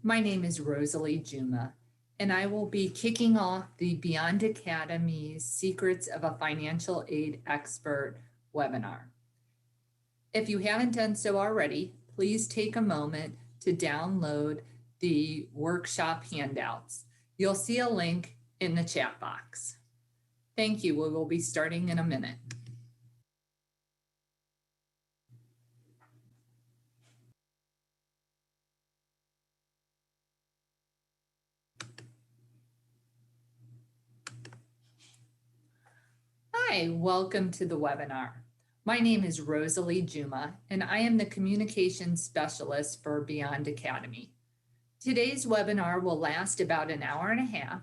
My name is Rosalie Juma, and I will be kicking off the Beyond Academy's Secrets of a Financial Aid Expert webinar. If you haven't done so already, please take a moment to download the workshop handouts. You'll see a link in the chat box. Thank you. We will be starting in a minute. Hi, welcome to the webinar. My name is Rosalie Juma, and I am the Communications Specialist for Beyond Academy. Today's webinar will last about an hour and a half.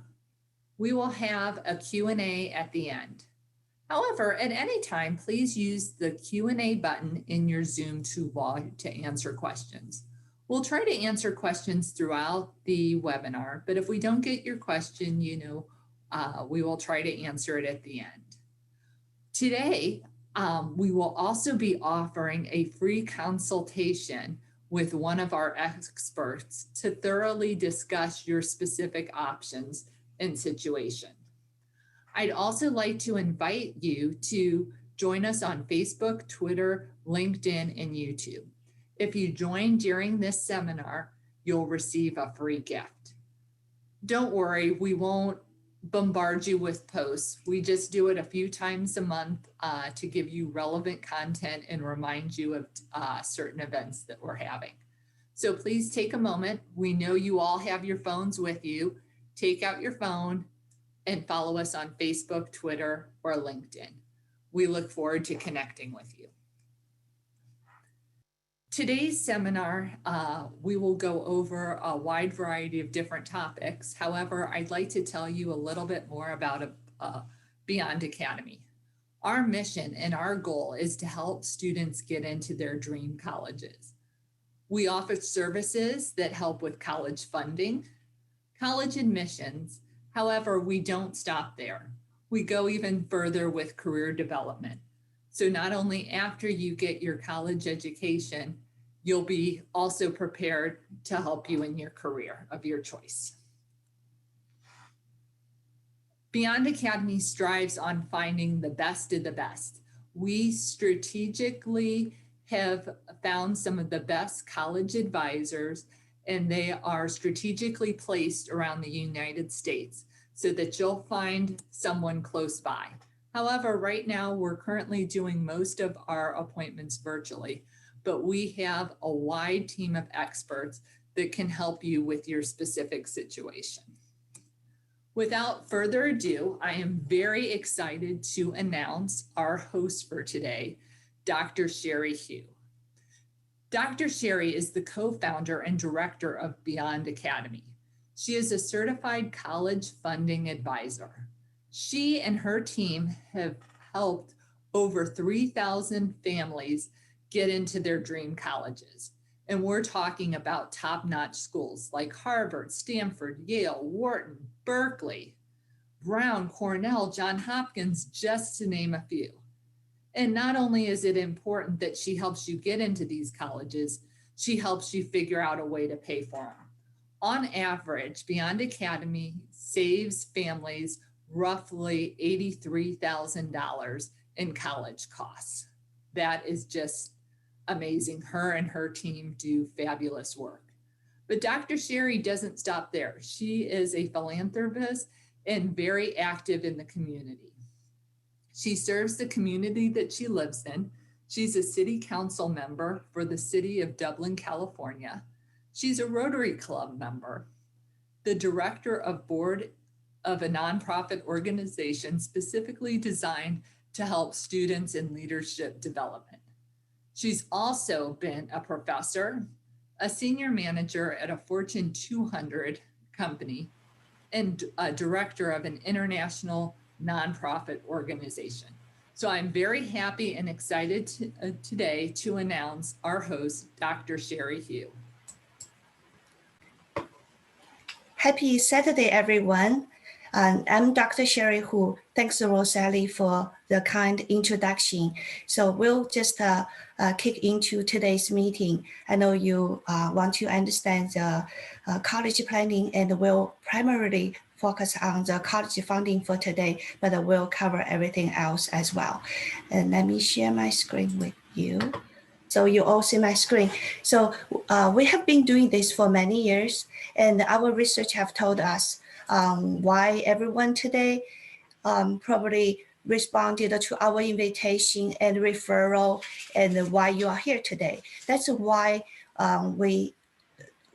We will have a Q&A at the end. However, at any time, please use the Q&A button in your Zoom toolbar to answer questions. We'll try to answer questions throughout the webinar, but if we don't get your question, we will try to answer it at the end. Today, we will also be offering a free consultation with one of our experts to thoroughly discuss your specific options and situation. I'd also like to invite you to join us on Facebook, Twitter, LinkedIn, and YouTube. If you join during this seminar, you'll receive a free gift. Don't worry, we won't bombard you with posts. We just do it a few times a month to give you relevant content and remind you of certain events that we're having. So please take a moment. We know you all have your phones with you. Take out your phone and follow us on Facebook, Twitter, or LinkedIn. We look forward to connecting with you. Today's seminar, we will go over a wide variety of different topics. However, I'd like to tell you a little bit more about Beyond Academy. Our mission and our goal is to help students get into their dream colleges. We offer services that help with college funding, college admissions. However, we don't stop there. We go even further with career development. So not only after you get your college education, you'll be also prepared to help you in your career of your choice. Beyond Academy strives on finding the best of the best. We strategically have found some of the best college advisors, and they are strategically placed around the United States so that you'll find someone close by. However, right now we're currently doing most of our appointments virtually, but we have a wide team of experts that can help you with your specific situation. Without further ado, I am very excited to announce our host for today, Dr. Sherry Hugh. Dr. Sherry is the co-founder and director of Beyond Academy. She is a certified college funding advisor. She and her team have helped over 3,000 families get into their dream colleges. And we're talking about top-notch schools like Harvard, Stanford, Yale, Wharton, Berkeley, Brown, Cornell, Johns Hopkins, just to name a few. And not only is it important that she helps you get into these colleges, she helps you figure out a way to pay for them. On average, Beyond Academy saves families roughly $83,000 in college costs. That is just amazing. Her and her team do fabulous work. But Dr. Sherry doesn't stop there. She is a philanthropist and very active in the community. She serves the community that she lives in. She's a city council member for the city of Dublin, California. She's a Rotary Club member, the director of board of a nonprofit organization specifically designed to help students in leadership development. She's also been a professor, a senior manager at a Fortune 200 company, and a director of an international nonprofit organization. So I'm very happy and excited today to announce our host, Dr. Sherry Hugh. Happy Saturday, everyone. I'm Dr. Sherry Hu. Thanks to Rosalie for the kind introduction. So we'll just kick into today's meeting. I know you want to understand the college planning, and we'll primarily focus on the college funding for today, but we'll cover everything else as well. And let me share my screen with you. So you all see my screen. So we have been doing this for many years, and our research have told us why everyone today probably responded to our invitation and referral, and why you are here today. That's why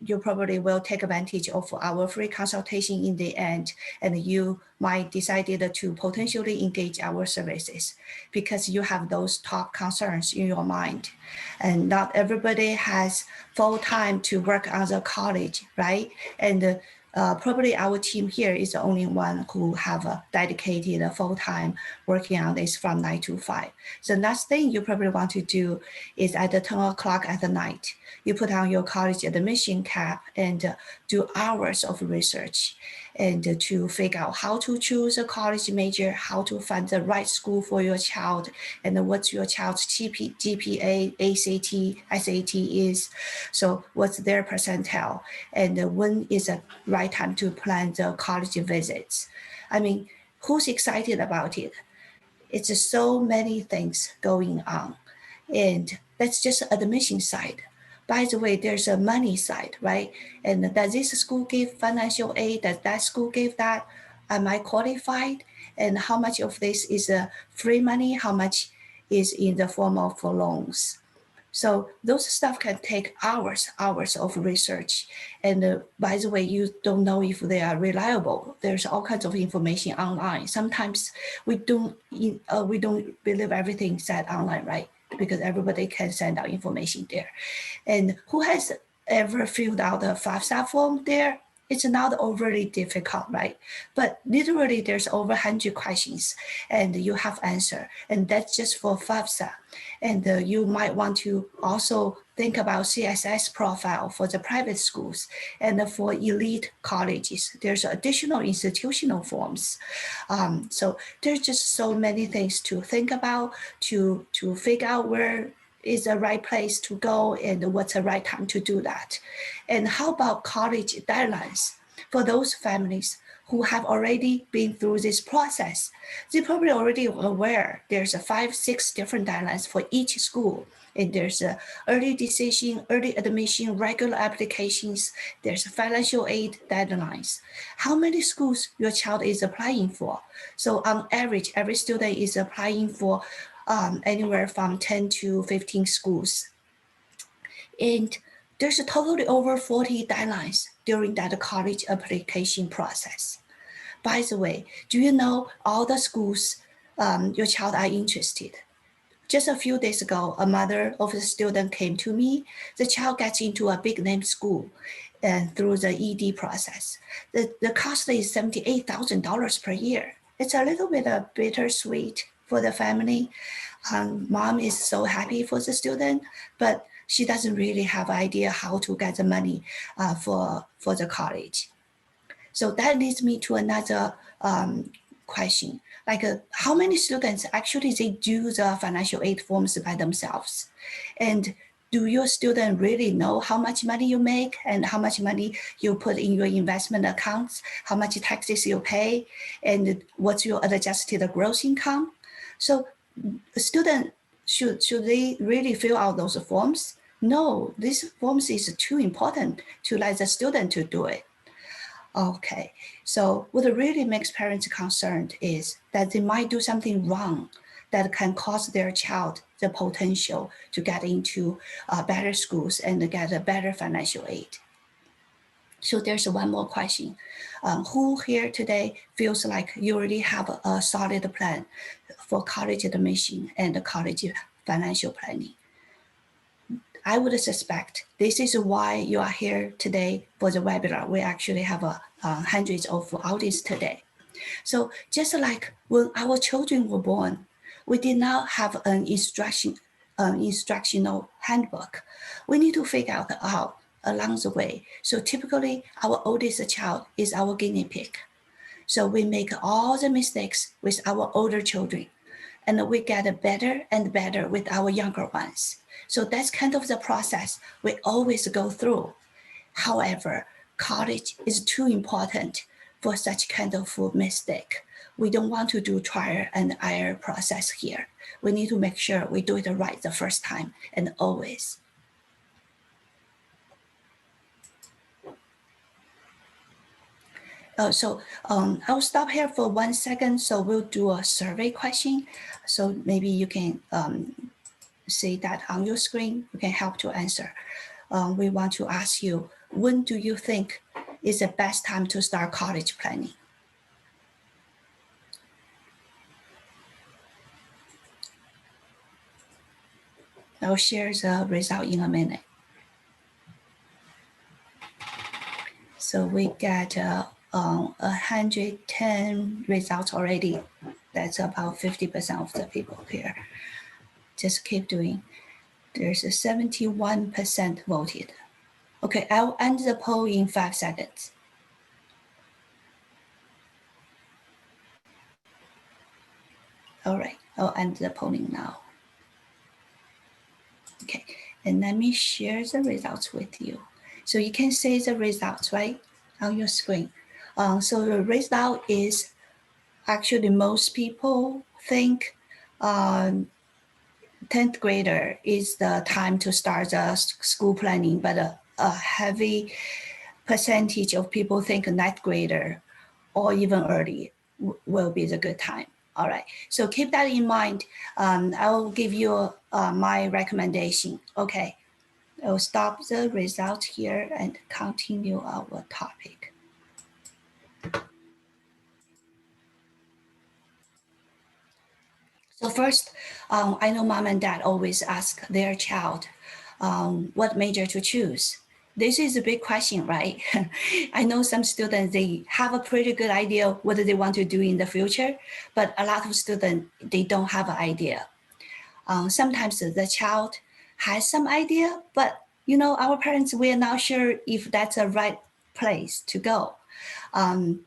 you probably will take advantage of our free consultation in the end, and you might decide to potentially engage our services because you have those top concerns in your mind. And not everybody has full time to work on the college, right? And probably our team here is the only one who have a dedicated full time working on this from 9 to 5. So last thing you probably want to do is at 10 o'clock at the night, you put on your college admission cap and do hours of research and to figure out how to choose a college major, how to find the right school for your child, and what's your child's GPA, ACT, SAT is. So what's their percentile, and when is the right time to plan the college visits. I mean, who's excited about it? It's just so many things going on. And that's just admission side. By the way, there's a money side, right? And does this school give financial aid? Does that school give that? Am I qualified? And how much of this is free money? How much is in the form of loans? So those stuff can take hours of research. And by the way, you don't know if they are reliable. There's all kinds of information online. Sometimes we don't believe everything said online, right? Because everybody can send out information there. And who has ever filled out the FAFSA form there? It's not overly difficult, right? But literally there's over 100 questions and you have answer. And that's just for FAFSA. And you might want to also think about CSS profile for the private schools and for elite colleges. There's additional institutional forms. So there's just so many things to think about, to figure out where is the right place to go and what's the right time to do that. And how about college deadlines for those families who have already been through this process? They're probably already aware there's 5-6 different deadlines for each school. And there's a early decision, early admission, regular applications. There's financial aid deadlines. How many schools your child is applying for? So on average, every student is applying for anywhere from 10 to 15 schools. And there's a totally over 40 deadlines during that college application process. By the way, do you know all the schools your child are interested? Just a few days ago, a mother of a student came to me. The child gets into a big name school and through the ED process. The cost is $78,000 per year. It's a little bit bittersweet for the family. Mom is so happy for the student, but she doesn't really have idea how to get the money for the college. So that leads me to another question, like how many students actually they do the financial aid forms by themselves? And do your student really know how much money you make and how much money you put in your investment accounts, how much taxes you pay, and what's your adjusted gross income? So the student, should they really fill out those forms? No, this forms is too important to let the student to do it. Okay, so what really makes parents concerned is that they might do something wrong that can cost their child the potential to get into better schools and get a better financial aid. So there's one more question. Who here today feels like you already have a solid plan for college admission and college financial planning? I would suspect this is why you are here today for the webinar. We actually have hundreds of audience today. So just like when our children were born, we did not have an instructional handbook. We need to figure out along the way. So typically our oldest child is our guinea pig. So we make all the mistakes with our older children, and we get better and better with our younger ones. So that's kind of the process we always go through. However, college is too important for such kind of mistake. We don't want to do trial and error process here. We need to make sure we do it right the first time and always. I'll stop here for 1 second. So we'll do a survey question. So maybe you can see that on your screen. You can help to answer. We want to ask you, when do you think is the best time to start college planning? I'll share the result in a minute. So we get 110 results already. That's about 50% of the people here. Just keep doing. There's a 71% voted. Okay, I'll end the poll in 5 seconds. All right, I'll end the polling now. Okay, and let me share the results with you. So you can see the results, right, on your screen. So the result is actually most people think 10th grader is the time to start the school planning, but a heavy percentage of people think 9th grader or even early will be the good time. All right, so keep that in mind. I'll give you my recommendation. Okay, I'll stop the result here and continue our topic. So first, I know mom and dad always ask their child what major to choose. This is a big question, right? I know some students, they have a pretty good idea what they want to do in the future, but a lot of students, they don't have an idea. Sometimes the child has some idea, but you know, our parents, we are not sure if that's a right place to go. And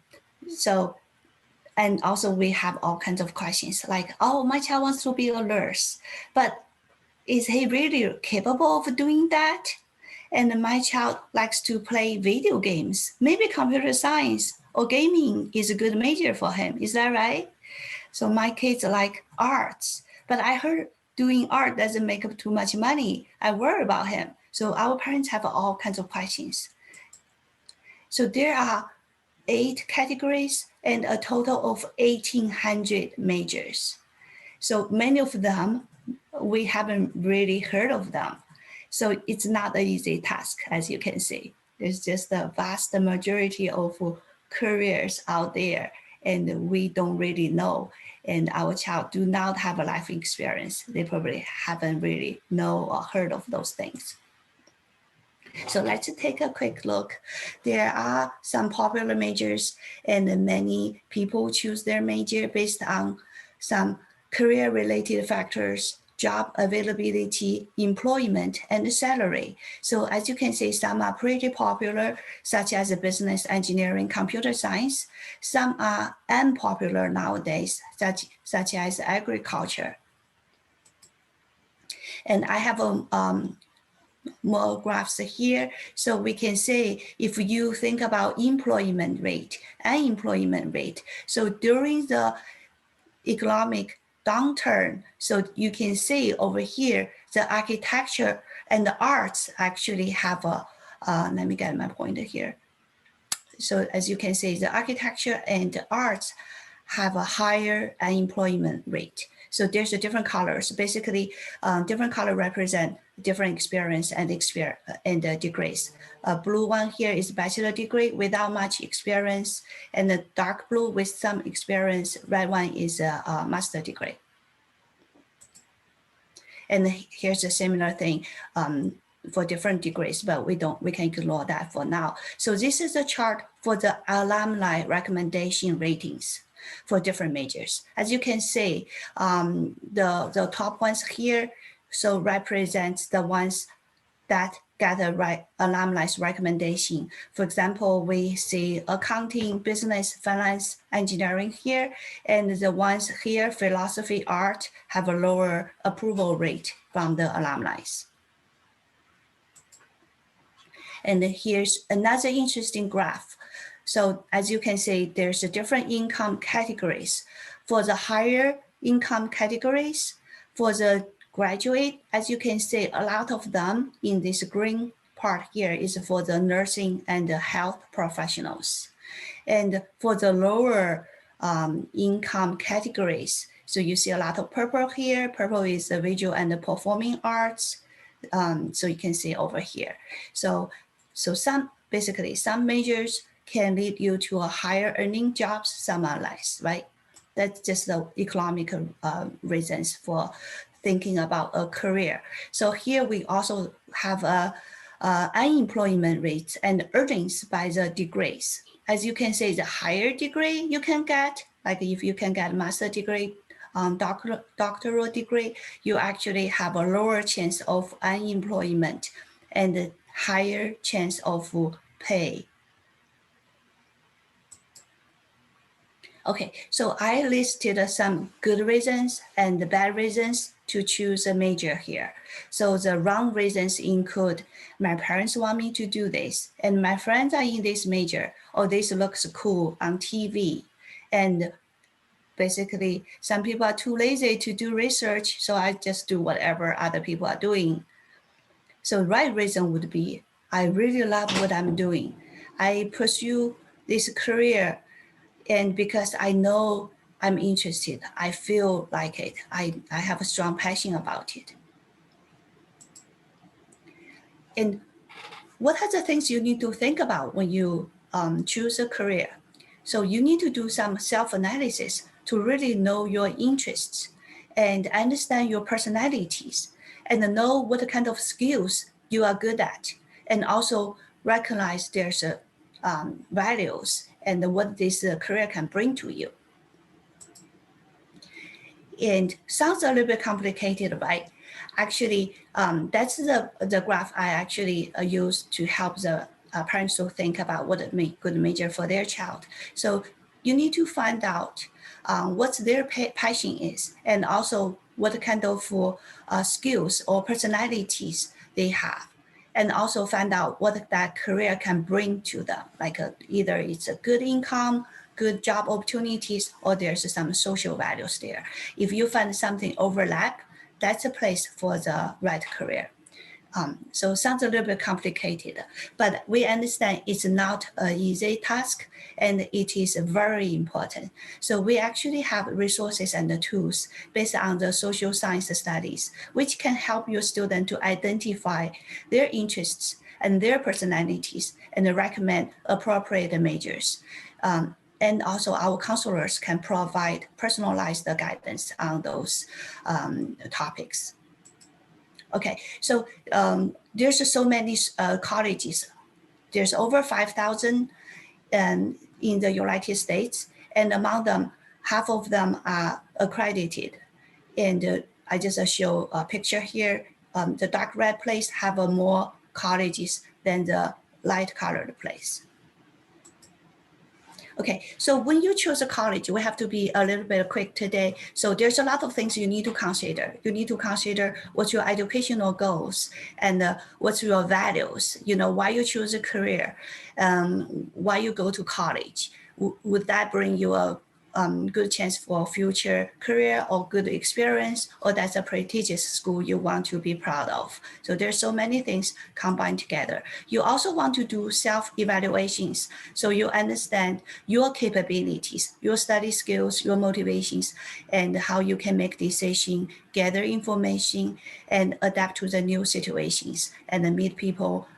also we have all kinds of questions like, oh, my child wants to be a nurse, but is he really capable of doing that? And my child likes to play video games. Maybe computer science or gaming is a good major for him. Is that right? So my kids like arts, but I heard doing art doesn't make up too much money. I worry about him. So our parents have all kinds of questions. So there are 8 categories and a total of 1,800 majors. So many of them, we haven't really heard of them. So it's not an easy task, as you can see. There's just a vast majority of careers out there, and we don't really know. And our child do not have a life experience. They probably haven't really know or heard of those things. So let's take a quick look. There are some popular majors, and many people choose their major based on some career-related factors, job availability, employment, and salary. So as you can see, some are pretty popular, such as business engineering, computer science. Some are unpopular nowadays, such as agriculture. And I have more graphs here. So we can say, if you think about employment rate, unemployment rate. So during the economic downturn, so you can see over here, the architecture and the arts actually have a, let me get my pointer here. So as you can see, the architecture and the arts have a higher unemployment rate. So there's a different colors. Basically, different color represent different experience and degrees. Blue one here is bachelor degree without much experience, and the dark blue with some experience. Red one is a master degree. And here's a similar thing for different degrees, but we can ignore that for now. So this is a chart for the alumni recommendation ratings for different majors. As you can see, the top ones here, so represents the ones that get a alumni's recommendation. For example, we see accounting, business, finance, engineering here, and the ones here, philosophy, art, have a lower approval rate from the alumni. And here's another interesting graph. So as you can see, there's a different income categories. For the higher income categories, for the graduate, as you can see, a lot of them in this green part here is for the nursing and the health professionals. And for the lower income categories, so you see a lot of purple here. Purple is the visual and the performing arts. So you can see over here. So basically some majors can lead you to a higher earning jobs, some are less, right? That's just the economic reasons for thinking about a career. So here we also have unemployment rates and earnings by the degrees. As you can see, the higher degree you can get, like if you can get a master's degree, doctoral degree, you actually have a lower chance of unemployment and higher chance of pay. Okay, so I listed some good reasons and the bad reasons to choose a major here. So the wrong reasons include my parents want me to do this and my friends are in this major, or this looks cool on TV. And basically some people are too lazy to do research, so I just do whatever other people are doing. So the right reason would be, I really love what I'm doing. I pursue this career, and because I know I'm interested, I feel like it, I have a strong passion about it. And what are the things you need to think about when you choose a career? So you need to do some self-analysis to really know your interests and understand your personalities and know what kind of skills you are good at, and also recognize there's values and what this career can bring to you. And sounds a little bit complicated, right? Actually, that's the graph I actually used to help the parents to think about what a good major for their child. So you need to find out what their passion is, and also what kind of skills or personalities they have, and also find out what that career can bring to them, like either it's a good income, good job opportunities, or there's some social values there. If you find something overlap, that's a place for the right career. So it sounds a little bit complicated, but we understand it's not an easy task and it is very important. So we actually have resources and the tools based on the social science studies, which can help your student to identify their interests and their personalities and recommend appropriate majors. And also our counselors can provide personalized guidance on those topics. Okay, so there's so many colleges. There's over 5,000 in the United States, and among them, half of them are accredited. And I just show a picture here. The dark red place have more colleges than the light colored place. Okay, so when you choose a college, we have to be a little bit quick today. So there's a lot of things you need to consider. You need to consider what's your educational goals and what's your values, why you choose a career, why you go to college. Would that bring you a good chance for a future career or good experience, or that's a prestigious school you want to be proud of? So there's so many things combined together. You also want to do self-evaluations, so you understand your capabilities, your study skills, your motivations, and how you can make decisions, gather information, and adapt to the new situations, and then meet people.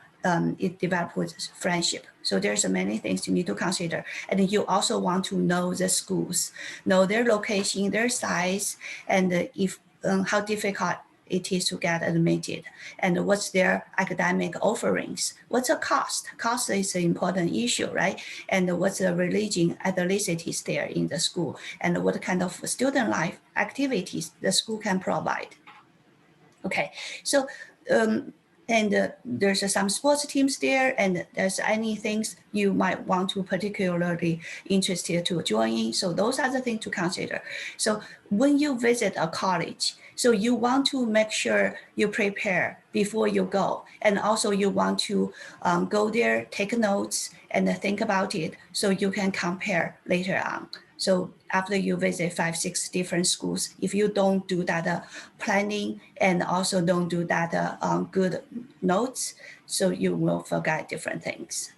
It develops friendship. So there's many things you need to consider. And you also want to know the schools, know their location, their size, and if how difficult it is to get admitted, and what's their academic offerings. What's the cost? Cost is an important issue, right? And what's the religion ethnicities there in the school, and what kind of student life activities the school can provide. Okay, so And there's some sports teams there, and there's any things you might want to particularly interested to join in. So those are the things to consider. So when you visit a college, so you want to make sure you prepare before you go. And also you want to go there, take notes, and think about it so you can compare later on. So after you visit 5, 6 different schools, if you don't do that planning and also don't do that good notes, so you will forget different things.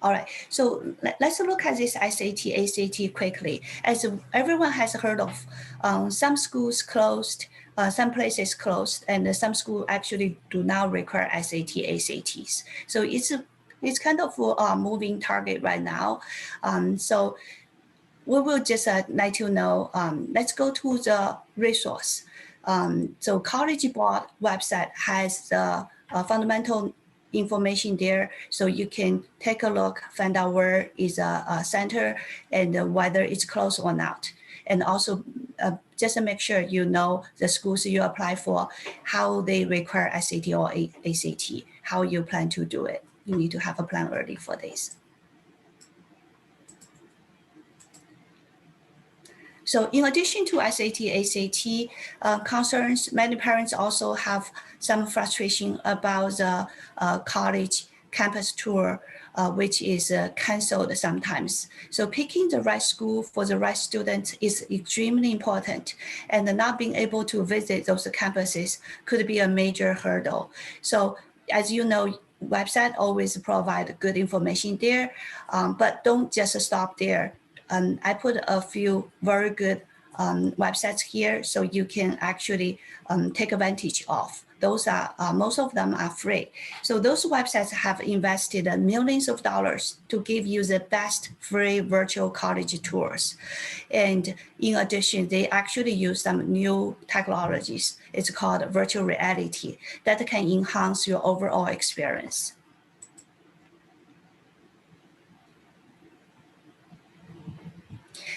All right, so let's look at this SAT, ACT quickly. As everyone has heard of, some schools closed, some places closed, and some schools actually do not require SAT, ACTs. So it's kind of a moving target right now. So we will just let you know, let's go to the resource. So College Board website has the fundamental information there, so you can take a look, find out where is a center and whether it's closed or not. And also just to make sure you know the schools you apply for, how they require SAT or ACT, how you plan to do it. You need to have a plan early for this. So in addition to SAT, ACT concerns, many parents also have some frustration about the college campus tour, which is canceled sometimes. So picking the right school for the right student is extremely important, and not being able to visit those campuses could be a major hurdle. So as you know, website always provide good information there, but don't just stop there. I put a few very good websites here so you can actually take advantage of. Those are, most of them are free. So those websites have invested millions of dollars to give you the best free virtual college tours. And in addition, they actually use some new technologies. It's called virtual reality that can enhance your overall experience.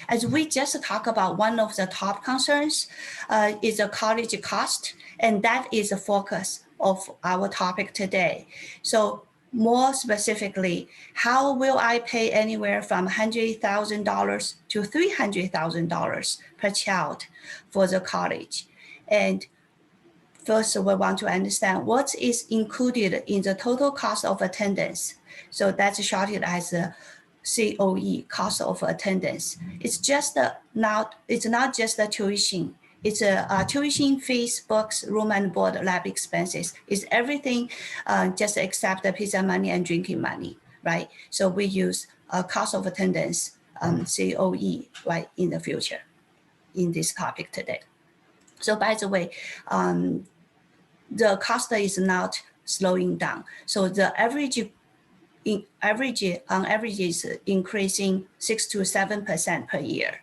As we just talked about, one of the top concerns is the college cost, and that is the focus of our topic today. So more specifically, how will I pay anywhere from $100,000 to $300,000 per child for the college? And first, we want to understand what is included in the total cost of attendance. So that's shorted as a COE, cost of attendance. It's not just the tuition. It's a tuition, fees, books, room and board, lab expenses. It's everything just except the pizza money and drinking money, right? So we use cost of attendance, COE, right, in the future in this topic today. So by the way, the cost is not slowing down. So the on average is increasing 6 to 7% per year.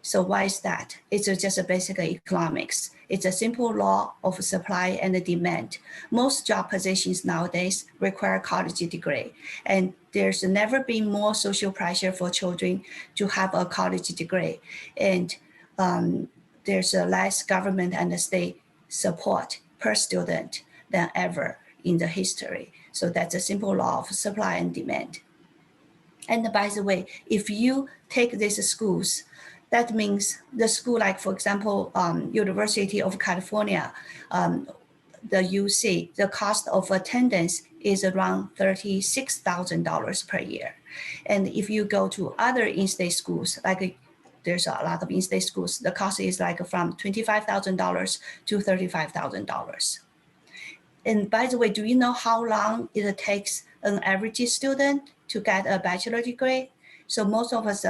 So why is that? It's just basic economics. It's a simple law of supply and demand. Most job positions nowadays require a college degree, and there's never been more social pressure for children to have a college degree. And there's less government and state support per student than ever in the history. So that's a simple law of supply and demand. And by the way, if you take these schools, that means the school, like for example, University of California, the UC, the cost of attendance is around $36,000 per year. And if you go to other in-state schools, like there's a lot of in-state schools, the cost is like from $25,000 to $35,000. And by the way, do you know how long it takes an average student to get a bachelor degree? So most of us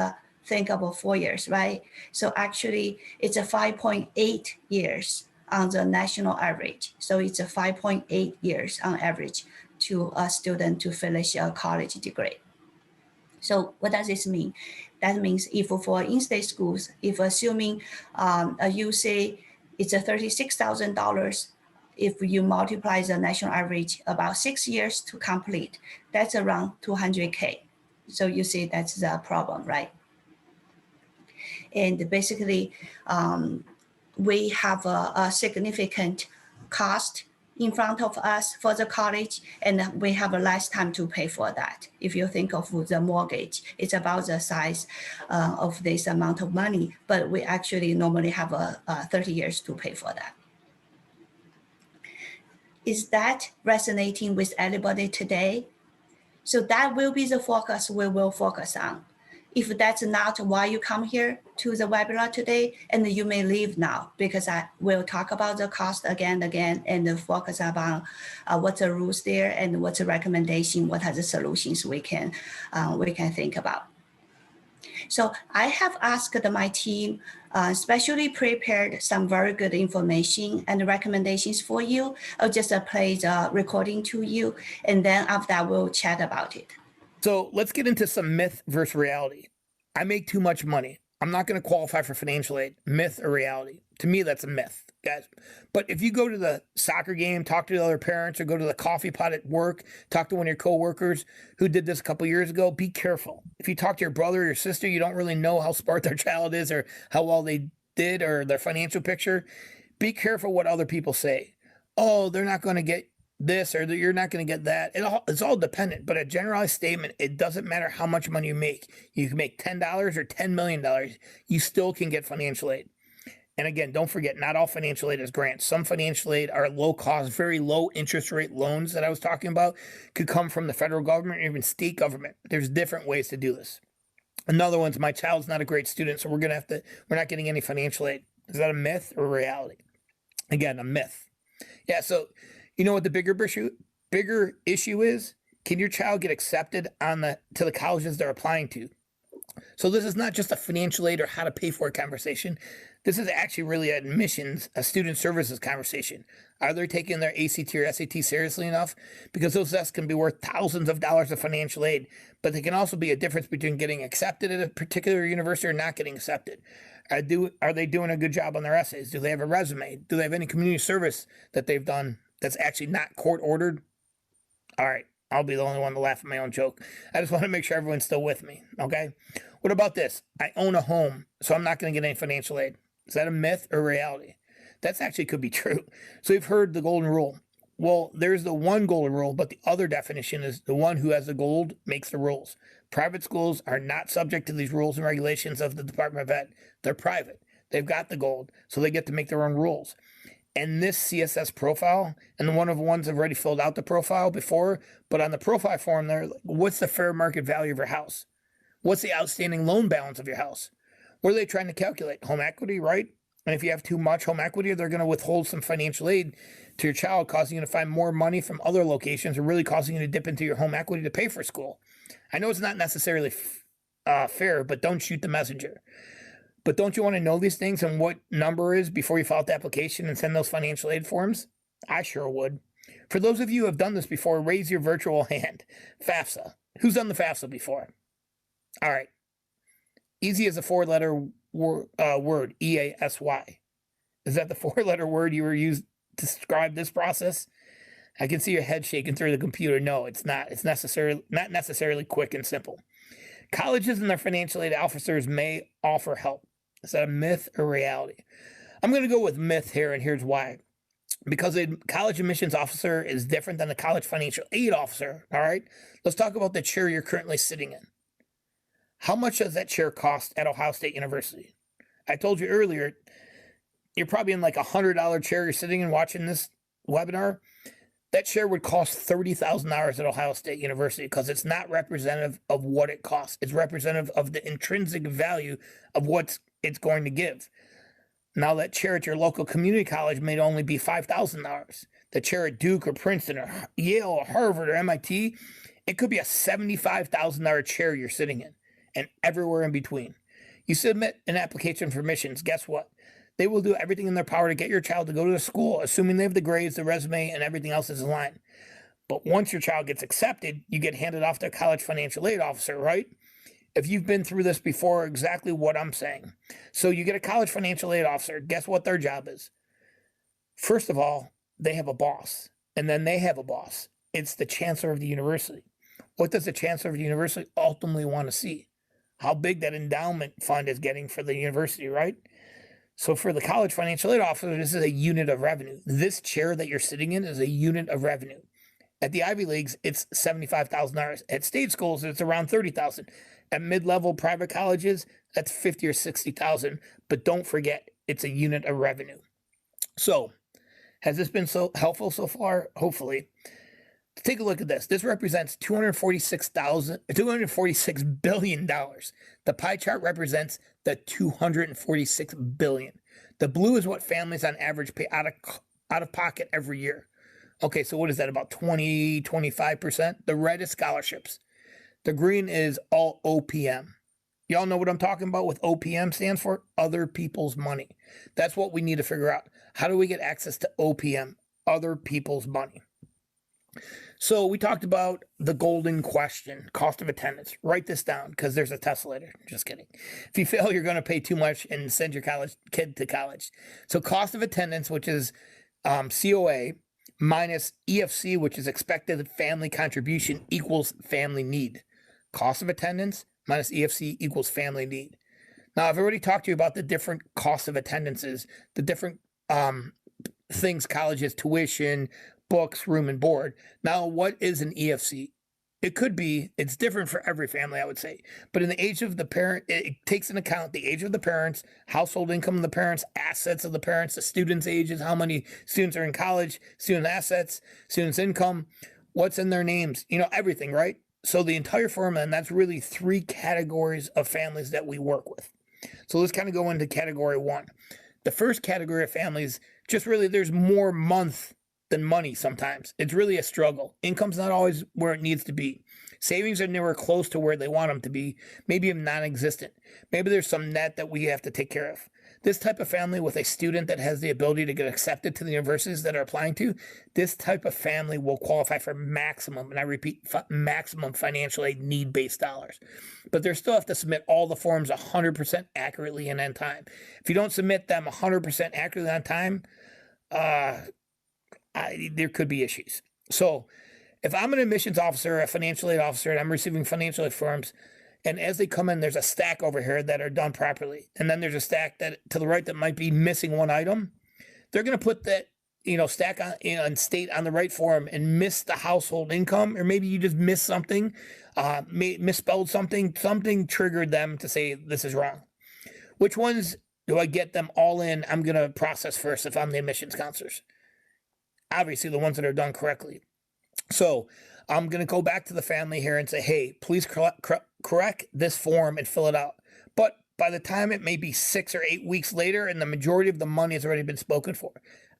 think about 4 years, right? So actually it's a 5.8 years on the national average. So it's a 5.8 years on average to a student to finish a college degree. So what does this mean? That means if for in-state schools, if assuming a UC, it's a $36,000, if you multiply the national average about 6 years to complete, that's around 200K. So you see that's the problem, right? And basically, we have a significant cost in front of us for the college, and we have less time to pay for that. If you think of the mortgage, it's about the size of this amount of money, but we actually normally have 30 years to pay for that. Is that resonating with anybody today? So that will be the focus we will focus on. If that's not why you come here to the webinar today, and you may leave now, because I will talk about the cost again and again, and focus on what's the rules there and what's the recommendation, what are the solutions we can think about. So I have asked my team, especially prepared some very good information and recommendations for you. I'll just play the recording to you, and then after that, we'll chat about it. So let's get into some myth versus reality. I make too much money. I'm not going to qualify for financial aid. Myth or reality? To me, that's a myth, guys. But if you go to the soccer game, talk to the other parents, or go to the coffee pot at work, talk to one of your coworkers who did this a couple years ago, be careful. If you talk to your brother or your sister, you don't really know how smart their child is or how well they did or their financial picture. Be careful what other people say. Oh, they're not going to get this, or you're not going to get that. It's all dependent, but a generalized statement, it doesn't matter how much money you make. You can make $10 or $10 million. You still can get financial aid. And again, don't forget, not all financial aid is grants. Some financial aid are low cost, very low interest rate loans that I was talking about, could come from the federal government or even state government. There's different ways to do this. Another one's, my child's not a great student, so we're not getting any financial aid. Is that a myth or reality? Again, a myth. Yeah, so you know what the bigger issue is? Can your child get accepted to the colleges they're applying to? So this is not just a financial aid or how to pay for it conversation. This is actually really admissions, a student services conversation. Are they taking their ACT or SAT seriously enough? Because those tests can be worth thousands of dollars of financial aid, but there can also be a difference between getting accepted at a particular university or not getting accepted. Are they doing a good job on their essays? Do they have a resume? Do they have any community service that they've done that's actually not court ordered? All right, I'll be the only one to laugh at my own joke. I just want to make sure everyone's still with me, okay? What about this? I own a home, so I'm not going to get any financial aid. Is that a myth or reality? That's actually could be true. So you've heard the golden rule. Well, there's the one golden rule, but the other definition is the one who has the gold makes the rules. Private schools are not subject to these rules and regulations of the Department of Ed. They're private. They've got the gold, so they get to make their own rules. And this CSS profile, and one of the ones I've already filled out the profile before, but on the profile form, they're like, what's the fair market value of your house? What's the outstanding loan balance of your house? What are they trying to calculate? Home equity, right? And if you have too much home equity, they're going to withhold some financial aid to your child, causing you to find more money from other locations, or really causing you to dip into your home equity to pay for school. I know it's not necessarily fair, but don't shoot the messenger. But don't you want to know these things and what number is before you fill out the application and send those financial aid forms? I sure would. For those of you who have done this before, raise your virtual hand. FAFSA. Who's done the FAFSA before? All right. Easy as a four-letter word, EASY. Is that the four-letter word you were used to describe this process? I can see your head shaking through the computer. No, it's not. It's not necessarily quick and simple. Colleges and their financial aid officers may offer help. Is that a myth or reality? I'm going to go with myth here, and here's why. Because a college admissions officer is different than a college financial aid officer, all right? Let's talk about the chair you're currently sitting in. How much does that chair cost at Ohio State University? I told you earlier, you're probably in like $100 chair you're sitting in watching this webinar. That chair would cost $30,000 at Ohio State University because it's not representative of what it costs. It's representative of the intrinsic value of what it's going to give. Now, that chair at your local community college may only be $5,000. The chair at Duke or Princeton or Yale or Harvard or MIT, it could be a $75,000 chair you're sitting in, and everywhere in between. You submit an application for admissions. Guess what? They will do everything in their power to get your child to go to the school, assuming they have the grades, the resume, and everything else is in line. But once your child gets accepted, you get handed off to a college financial aid officer, right? If you've been through this before, exactly what I'm saying. So you get a college financial aid officer. Guess what their job is? First of all, they have a boss, and then they have a boss. It's the chancellor of the university. What does the chancellor of the university ultimately want to see? How big that endowment fund is getting for the university, right? So for the college financial aid officer, this is a unit of revenue. This chair that you're sitting in is a unit of revenue. At the Ivy Leagues, it's $75,000. At state schools, it's around $30,000. At mid-level private colleges, that's $50,000 or $60,000. But don't forget, it's a unit of revenue. So, has this been so helpful so far? Hopefully. Take a look at this. This represents $246 billion. The pie chart represents the $246 billion. The blue is what families on average pay out of pocket every year. Okay, so what is that, about 25%? The red is scholarships. The green is all OPM. Y'all know what I'm talking about with OPM stands for? Other people's money. That's what we need to figure out. How do we get access to OPM? Other people's money. So we talked about the golden question, cost of attendance. Write this down because there's a test later. Just kidding. If you fail, you're going to pay too much and send your kid to college. So cost of attendance, which is COA, minus EFC, which is expected family contribution, equals family need. Cost of attendance minus EFC equals family need. Now, I've already talked to you about the different costs of attendances, the different things, colleges, tuition, books, room and board. Now, what is an EFC? It could be, it's different for every family, I would say. But in the age of the parent, it takes into account the age of the parents, household income of the parents, assets of the parents, the students' ages, how many students are in college, student assets, students' income, what's in their names, everything, right? So the entire formula, and that's really 3 categories of families that we work with. So let's kind of go into category 1. The first category of families, just really there's more month than money sometimes. It's really a struggle. Income's not always where it needs to be. Savings are nowhere close to where they want them to be. Maybe non-existent. Maybe there's some net that we have to take care of. This type of family with a student that has the ability to get accepted to the universities that are applying to, this type of family will qualify for maximum, and I repeat, maximum financial aid need-based dollars. But they still have to submit all the forms 100% accurately and on time. If you don't submit them 100% accurately on time, there could be issues. So if I'm an admissions officer, a financial aid officer, and I'm receiving financial aid forms, and as they come in, there's a stack over here that are done properly. And then there's a stack that to the right that might be missing one item. They're going to put that, stack on, and state on the right form and miss the household income, or maybe you just missed something, misspelled something triggered them to say this is wrong. Which ones do I get them all in? I'm going to process first if I'm the admissions counselors. Obviously, the ones that are done correctly. So I'm going to go back to the family here and say, hey, please correct this form and fill it out. But by the time it may be 6 or 8 weeks later and the majority of the money has already been spoken for,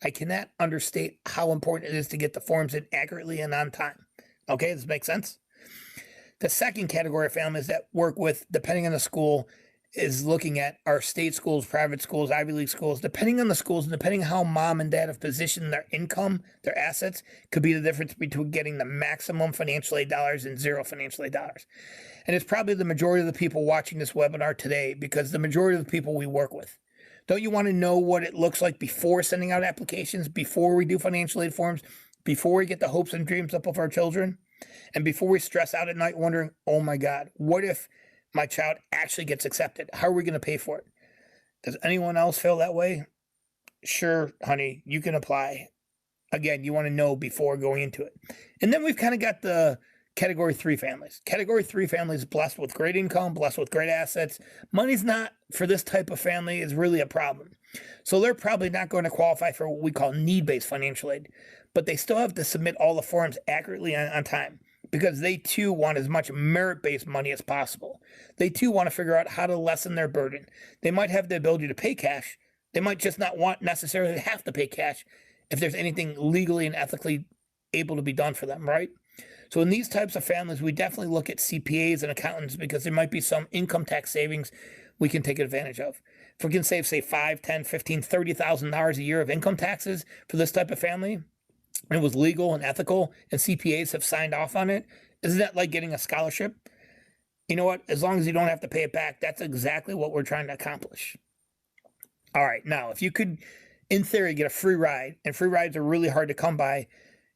I cannot understate how important it is to get the forms in accurately and on time. Okay, does this make sense? The second category of families that work with, depending on the school, is looking at our state schools, private schools, Ivy League schools. Depending on the schools and depending on how mom and dad have positioned their income, their assets, could be the difference between getting the maximum financial aid dollars and zero financial aid dollars. And it's probably the majority of the people watching this webinar today, because the majority of the people we work with. Don't you want to know what it looks like before sending out applications, before we do financial aid forms, before we get the hopes and dreams up of our children, and before we stress out at night wondering, oh my God, what if my child actually gets accepted? How are we going to pay for it? Does anyone else feel that way? Sure, honey, you can apply. Again, you want to know before going into it. And then we've kind of got the category 3 families. Category 3 families blessed with great income, blessed with great assets. Money's not, for this type of family, is really a problem. So they're probably not going to qualify for what we call need-based financial aid, but they still have to submit all the forms accurately on time, because they too want as much merit-based money as possible. They too want to figure out how to lessen their burden. They might have the ability to pay cash. They might just not want necessarily have to pay cash if there's anything legally and ethically able to be done for them, right? So in these types of families, we definitely look at CPAs and accountants, because there might be some income tax savings we can take advantage of. If we can save, say, $5, $10, $15, $30,000 a year of income taxes for this type of family, and it was legal and ethical, and CPAs have signed off on it, isn't that like getting a scholarship? You know what? As long as you don't have to pay it back, that's exactly what we're trying to accomplish. All right. Now, if you could, in theory, get a free ride, and free rides are really hard to come by.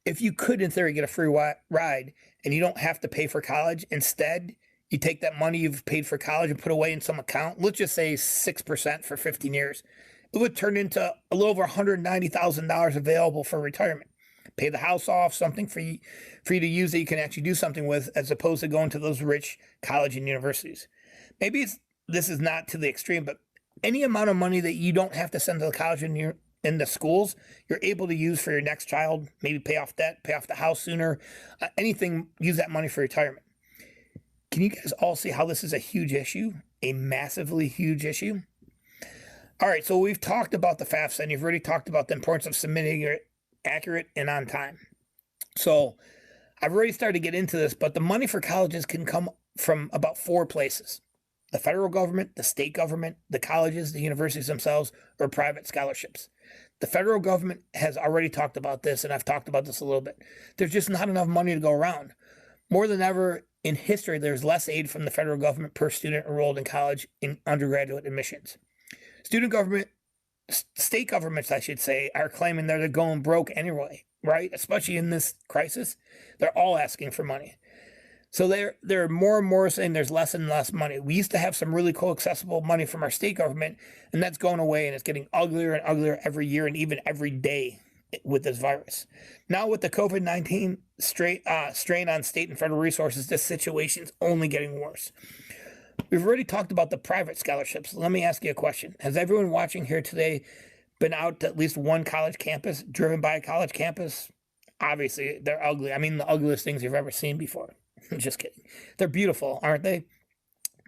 If you could, in theory, get a free ride and you don't have to pay for college, instead, you take that money you've paid for college and put away in some account, let's just say 6% for 15 years, it would turn into a little over $190,000 available for retirement. Pay the house off, something for you to use that you can actually do something with, as opposed to going to those rich college and universities. Maybe this is not to the extreme, but any amount of money that you don't have to send to the college and in the schools, you're able to use for your next child, maybe pay off debt, pay off the house sooner, anything, use that money for retirement. Can you guys all see how this is a huge issue, a massively huge issue? All right, so we've talked about the FAFSA, and you've already talked about the importance of submitting it accurate and on time. So I've already started to get into this, but the money for colleges can come from about 4 places: the federal government, the state government, the colleges, the universities themselves, or private scholarships. The federal government has already talked about this, and I've talked about this a little bit. There's just not enough money to go around. More than ever in history, there's less aid from the federal government per student enrolled in college in undergraduate admissions. State governments, I should say, are claiming they're going broke anyway, right? Especially in this crisis, they're all asking for money. So they're more and more saying there's less and less money. We used to have some really cool accessible money from our state government, and that's going away, and it's getting uglier and uglier every year and even every day with this virus. Now with the COVID-19 strain on state and federal resources, this situation's only getting worse. We've already talked about the private scholarships. Let me ask you a question. Has everyone watching here today been out to at least one college campus, driven by a college campus? Obviously, they're ugly. I mean, the ugliest things you've ever seen before. Just kidding. They're beautiful, aren't they?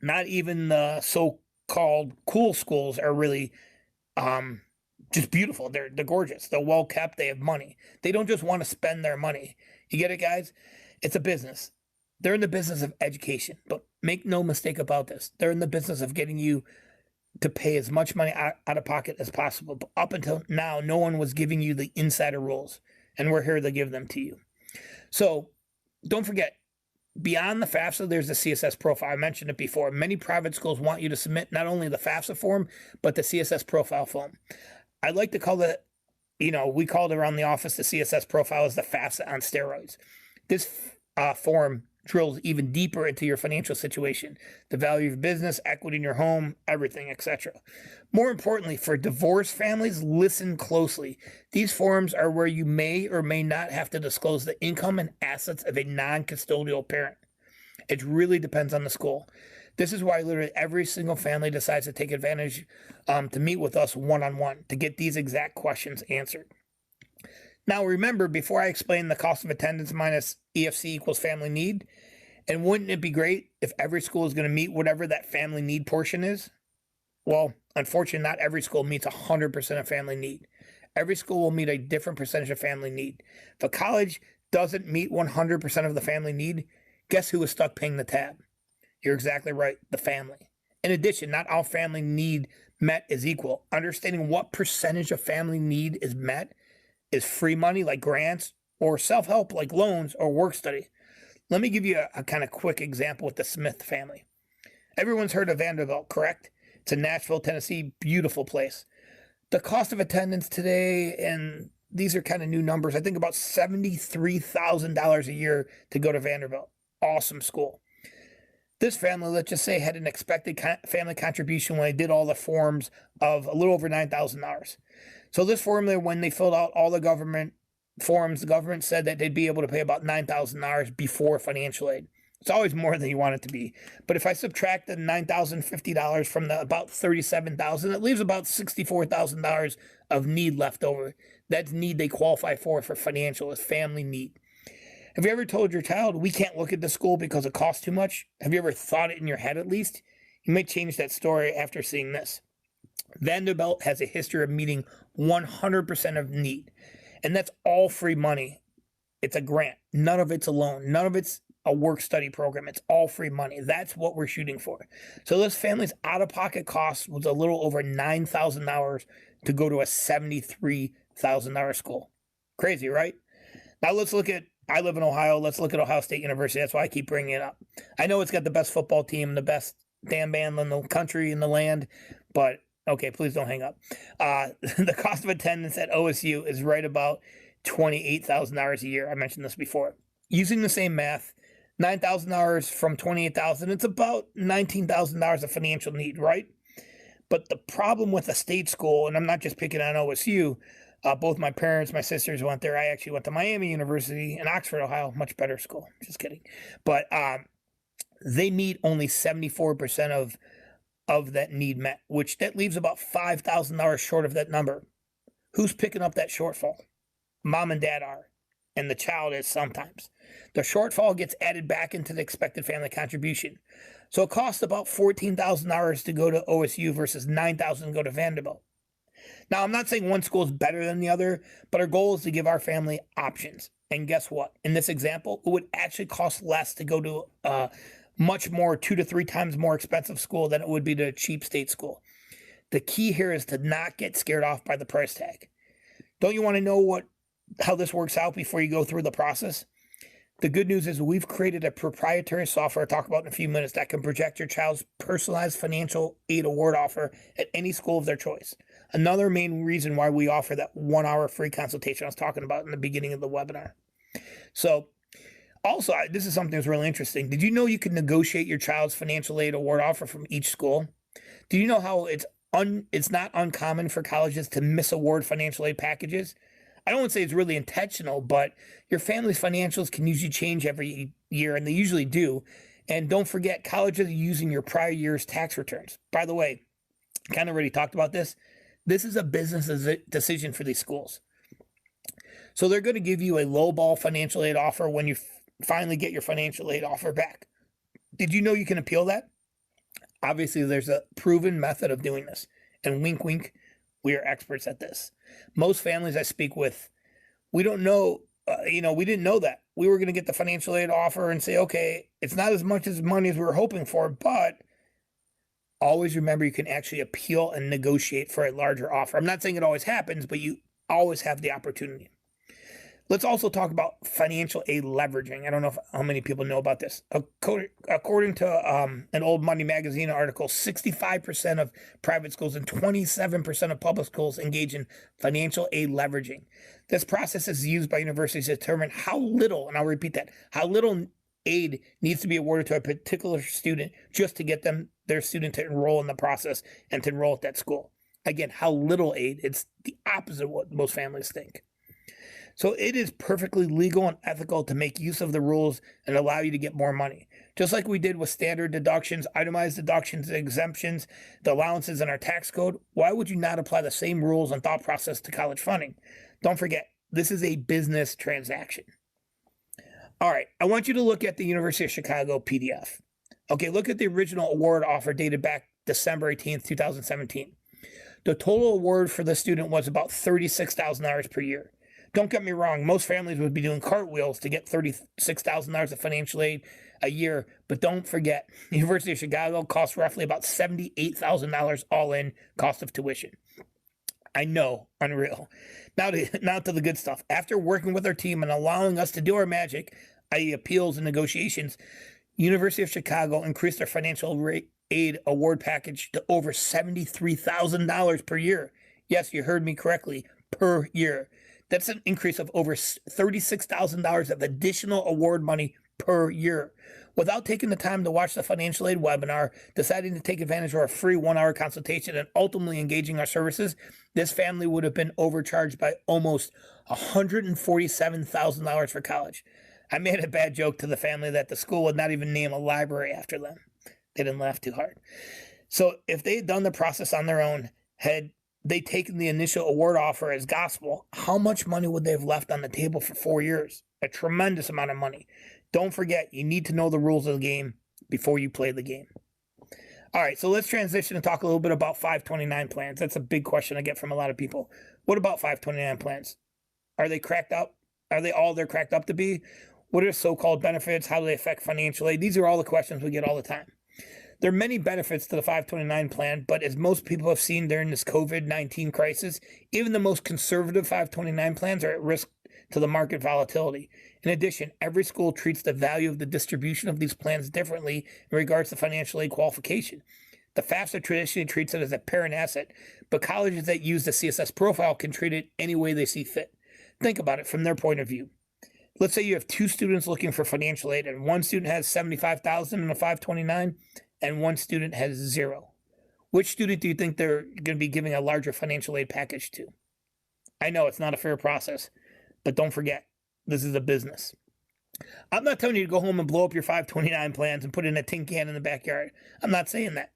Not even the so-called cool schools are really just beautiful. They're gorgeous. They're well kept. They have money. They don't just want to spend their money. You get it, guys? It's a business. They're in the business of education, but make no mistake about this. They're in the business of getting you to pay as much money out of pocket as possible. But up until now, no one was giving you the insider rules, and we're here to give them to you. So don't forget, beyond the FAFSA, there's the CSS profile. I mentioned it before. Many private schools want you to submit not only the FAFSA form, but the CSS profile form. I like to call it, we called around the office the CSS profile as the FAFSA on steroids. This form drills even deeper into your financial situation, the value of your business, equity in your home, everything, etc. More importantly, for divorced families, listen closely. These forms are where you may or may not have to disclose the income and assets of a non-custodial parent. It really depends on the school. This is why literally every single family decides to take advantage to meet with us one-on-one to get these exact questions answered. Now, remember, before I explain the cost of attendance minus EFC equals family need, and wouldn't it be great if every school is going to meet whatever that family need portion is? Well, unfortunately, not every school meets 100% of family need. Every school will meet a different percentage of family need. If a college doesn't meet 100% of the family need, guess who is stuck paying the tab? You're exactly right, the family. In addition, not all family need met is equal. Understanding what percentage of family need is met is free money like grants, or self-help like loans or work study. Let me give you a kind of quick example with the Smith family. Everyone's heard of Vanderbilt, correct? It's in Nashville, Tennessee, beautiful place. The cost of attendance today, and these are kind of new numbers, I think about $73,000 a year to go to Vanderbilt. Awesome school. This family, let's just say, had an expected family contribution when they did all the forms of a little over $9,000. So this formula, when they filled out all the government forms, the government said that they'd be able to pay about $9,000 before financial aid. It's always more than you want it to be. But if I subtract the $9,050 from the about $37,000, it leaves about $64,000 of need left over. That's need they qualify for financial, as family need. Have you ever told your child, we can't look at the school because it costs too much? Have you ever thought it in your head at least? You may change that story after seeing this. Vanderbilt has a history of meeting 100% of need, and that's all free money. It's a grant. None of it's a loan. None of it's a work-study program. It's all free money. That's what we're shooting for. So this family's out-of-pocket cost was a little over $9,000 to go to a $73,000 school. Crazy, right? Now let's look at, I live in Ohio. Let's look at Ohio State University. That's why I keep bringing it up. I know it's got the best football team, the best damn band in the country, in the land, but okay, please don't hang up. The cost of attendance at OSU is right about $28,000 a year. I mentioned this before. Using the same math, $9,000 from $28,000, it's about $19,000 of financial need, right? But the problem with a state school, and I'm not just picking on OSU, both my parents, my sisters went there. I actually went to Miami University in Oxford, Ohio, much better school. Just kidding. But they meet only 74% of that need met, which that leaves about $5,000 short of that number. Who's picking up that shortfall? Mom and dad are, and the child is sometimes. The shortfall gets added back into the expected family contribution. So it costs about $14,000 to go to OSU versus $9,000 to go to Vanderbilt. Now, I'm not saying one school is better than the other, but our goal is to give our family options. And guess what? In this example, it would actually cost less to go to a much more 2 to 3 times more expensive school than it would be to a cheap state school. The key here is to not get scared off by the price tag. Don't you want to know how this works out before you go through the process? The good news is we've created a proprietary software I'll talk about in a few minutes that can project your child's personalized financial aid award offer at any school of their choice. Another main reason why we offer that 1-hour free consultation I was talking about in the beginning of the webinar. So also, this is something that's really interesting. Did you know you can negotiate your child's financial aid award offer from each school? Do you know how it's not uncommon for colleges to misaward financial aid packages? I don't want to say it's really intentional, but your family's financials can usually change every year, and they usually do. And don't forget, colleges are using your prior year's tax returns. By the way, kind of already talked about this. This is a business decision for these schools. So they're going to give you a lowball financial aid offer when you finally get your financial aid offer back. Did you know you can appeal that? Obviously, there's a proven method of doing this. And wink, wink, we are experts at this. Most families I speak with, we don't know, we didn't know that. We were going to get the financial aid offer and say, okay, it's not as much as money as we were hoping for, but always remember you can actually appeal and negotiate for a larger offer. I'm not saying it always happens, but you always have the opportunity. Let's also talk about financial aid leveraging. I don't know how many people know about this. According to an old Money Magazine article, 65% of private schools and 27% of public schools engage in financial aid leveraging. This process is used by universities to determine how little, and I'll repeat that, how little aid needs to be awarded to a particular student just to get their student to enroll in the process and to enroll at that school. Again, how little aid. It's the opposite of what most families think. So it is perfectly legal and ethical to make use of the rules and allow you to get more money. Just like we did with standard deductions, itemized deductions, exemptions, the allowances in our tax code, why would you not apply the same rules and thought process to college funding? Don't forget, this is a business transaction. All right, I want you to look at the University of Chicago PDF. Okay, look at the original award offer dated back December 18th, 2017. The total award for the student was about $36,000 per year. Don't get me wrong, most families would be doing cartwheels to get $36,000 of financial aid a year, but don't forget, the University of Chicago costs roughly about $78,000 all in cost of tuition. I know, unreal. Now to the good stuff. After working with our team and allowing us to do our magic, i.e. appeals and negotiations, University of Chicago increased their financial aid award package to over $73,000 per year. Yes, you heard me correctly, per year. That's an increase of over $36,000 of additional award money per year. Without taking the time to watch the financial aid webinar, deciding to take advantage of our free 1-hour consultation, and ultimately engaging our services, this family would have been overcharged by almost $147,000 for college. I made a bad joke to the family that the school would not even name a library after them. They didn't laugh too hard. So if they had done the process on their own, had they taken the initial award offer as gospel, how much money would they have left on the table for 4 years? A tremendous amount of money. Don't forget, you need to know the rules of the game before you play the game. All right, so let's transition and talk a little bit about 529 plans. That's a big question I get from a lot of people. What about 529 plans? Are they cracked up? Are they all they're cracked up to be? What are so-called benefits? How do they affect financial aid? These are all the questions we get all the time. There are many benefits to the 529 plan, but as most people have seen during this COVID-19 crisis, even the most conservative 529 plans are at risk to the market volatility. In addition, every school treats the value of the distribution of these plans differently in regards to financial aid qualification. The FAFSA traditionally treats it as a parent asset, but colleges that use the CSS profile can treat it any way they see fit. Think about it from their point of view. Let's say you have 2 students looking for financial aid, and one student has $75,000 in a 529, and one student has 0. Which student do you think they're going to be giving a larger financial aid package to? I know it's not a fair process, but don't forget, this is a business. I'm not telling you to go home and blow up your 529 plans and put in a tin can in the backyard. I'm not saying that.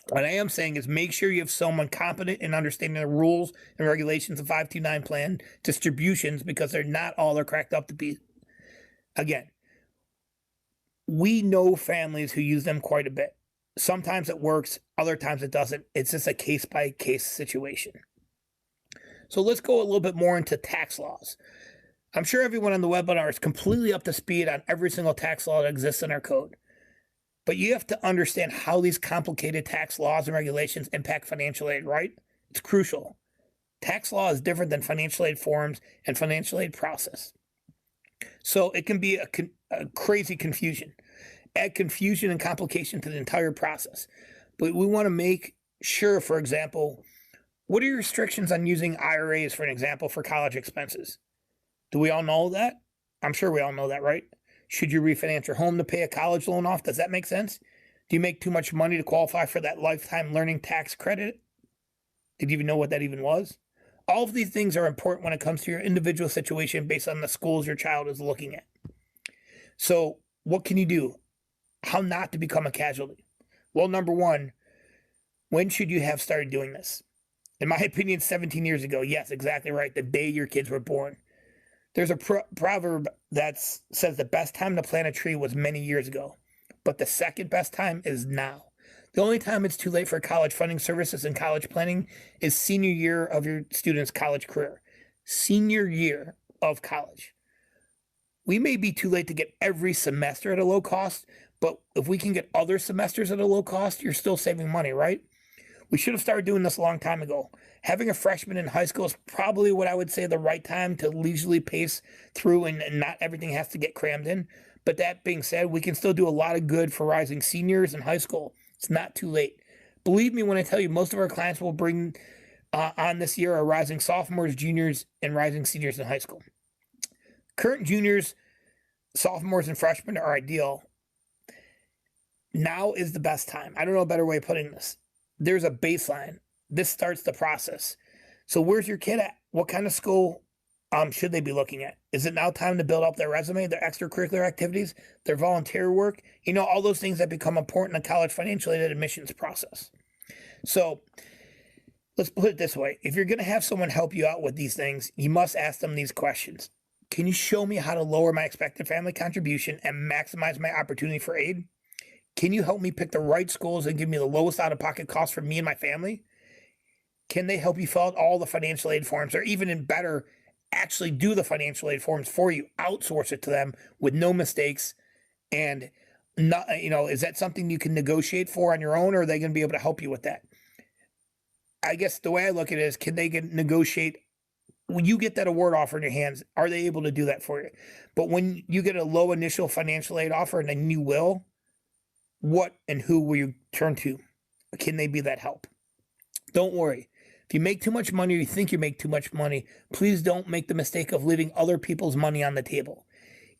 What I am saying is make sure you have someone competent in understanding the rules and regulations of 529 plan distributions, because they're not all they're cracked up to be. Again, we know families who use them quite a bit. Sometimes it works, other times it doesn't. It's just a case-by-case situation. So let's go a little bit more into tax laws. I'm sure everyone on the webinar is completely up to speed on every single tax law that exists in our code. But you have to understand how these complicated tax laws and regulations impact financial aid, right? It's crucial. Tax law is different than financial aid forms and financial aid process. So it can be a crazy confusion. Add confusion and complication to the entire process. But we want to make sure, for example, what are your restrictions on using IRAs, for an example, for college expenses? Do we all know that? I'm sure we all know that, right? Should you refinance your home to pay a college loan off? Does that make sense? Do you make too much money to qualify for that lifetime learning tax credit? Did you even know what that even was? All of these things are important when it comes to your individual situation based on the schools your child is looking at. So what can you do? How not to become a casualty? Well, number one, when should you have started doing this? In my opinion, 17 years ago. Yes, exactly right. The day your kids were born. There's a proverb that says the best time to plant a tree was many years ago, but the second best time is now. The only time it's too late for college funding services and college planning is senior year of your student's college career. Senior year of college. We may be too late to get every semester at a low cost, but if we can get other semesters at a low cost, you're still saving money, right? We should have started doing this a long time ago. Having a freshman in high school is probably what I would say the right time to leisurely pace through, and not everything has to get crammed in. But that being said, we can still do a lot of good for rising seniors in high school. It's not too late. Believe me when I tell you, most of our clients will bring on this year are rising sophomores, juniors, and rising seniors in high school. Current juniors, sophomores, and freshmen are ideal. Now is the best time. I don't know a better way of putting this. There's a baseline. This starts the process. So where's your kid at? What kind of school should they be looking at? Is it now time to build up their resume, their extracurricular activities, their volunteer work? You know, all those things that become important in the college financial aid admissions process. So let's put it this way. If you're going to have someone help you out with these things, you must ask them these questions. Can you show me how to lower my expected family contribution and maximize my opportunity for aid? Can you help me pick the right schools and give me the lowest out-of-pocket cost for me and my family? Can they help you fill out all the financial aid forms, or even in better, actually do the financial aid forms for you, outsource it to them with no mistakes? And not, is that something you can negotiate for on your own, or are they going to be able to help you with that? I guess the way I look at it is, can they negotiate? When you get that award offer in your hands, are they able to do that for you? But when you get a low initial financial aid offer and then you will, what and who will you turn to? Can they be that help? Don't worry. If you make too much money, or you think you make too much money, please don't make the mistake of leaving other people's money on the table.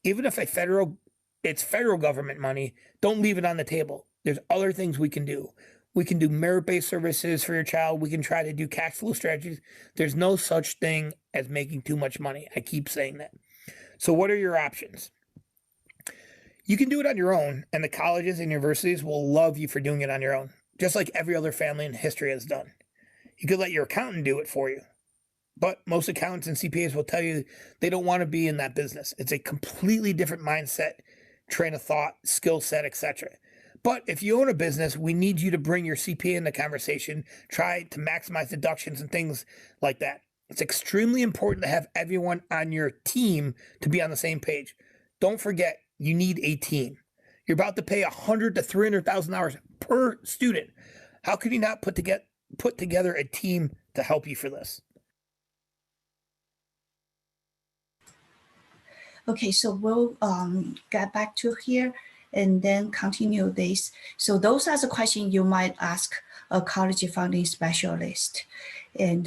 Even if it's federal government money, don't leave it on the table. There's other things we can do. We can do merit-based services for your child. We can try to do cash flow strategies. There's no such thing as making too much money. I keep saying that. So what are your options? You can do it on your own, and the colleges and universities will love you for doing it on your own, just like every other family in history has done. You could let your accountant do it for you, but most accountants and CPAs will tell you they don't want to be in that business. It's a completely different mindset, train of thought, skill set, etc. But if you own a business, we need you to bring your CPA in the conversation, try to maximize deductions and things like that. It's extremely important to have everyone on your team to be on the same page. Don't forget, you need a team. You're about to pay $100,000 to $300,000 per student. How can you not put together a team to help you for this? Okay, so we'll get back to here and then continue this. So those are the questions you might ask a college funding specialist. And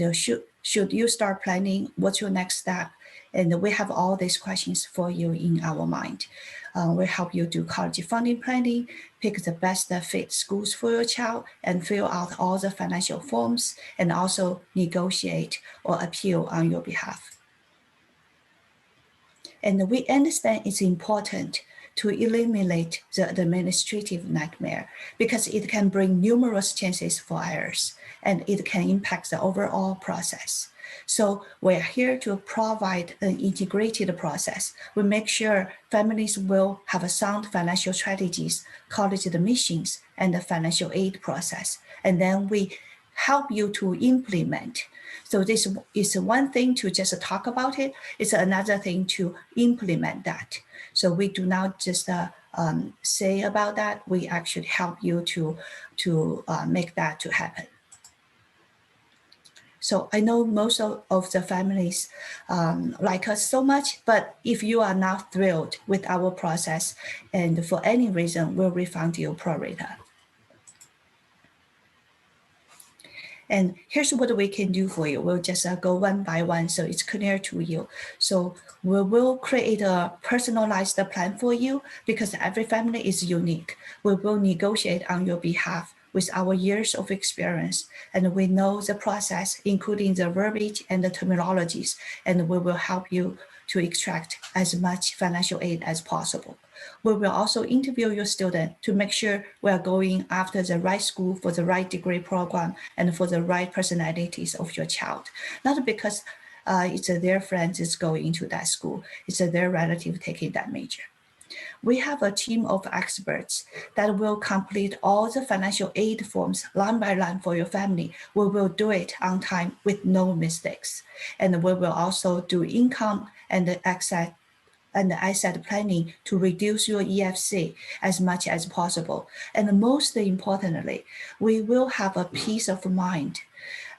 should you start planning? What's your next step? And we have all these questions for you in our mind. We help you do college funding planning, pick the best fit schools for your child, and fill out all the financial forms, and also negotiate or appeal on your behalf. And we understand it's important to eliminate the administrative nightmare because it can bring numerous chances for errors and it can impact the overall process. So we're here to provide an integrated process. We make sure families will have a sound financial strategies, college admissions, and the financial aid process. And then we help you to implement. So this is one thing to just talk about it. It's another thing to implement that. So we do not just say about that. We actually help you to make that to happen. So I know most of the families like us so much, but if you are not thrilled with our process and for any reason, we'll refund you pro rata. And here's what we can do for you. We'll just go one by one so it's clear to you. So we will create a personalized plan for you because every family is unique. We will negotiate on your behalf with our years of experience, and we know the process, including the verbiage and the terminologies, and we will help you to extract as much financial aid as possible. We will also interview your student to make sure we are going after the right school for the right degree program and for the right personalities of your child. Not because it's their friends is going into that school, it's their relative taking that major. We have a team of experts that will complete all the financial aid forms line by line for your family. We will do it on time with no mistakes. And we will also do income and asset planning to reduce your EFC as much as possible. And most importantly, we will have a peace of mind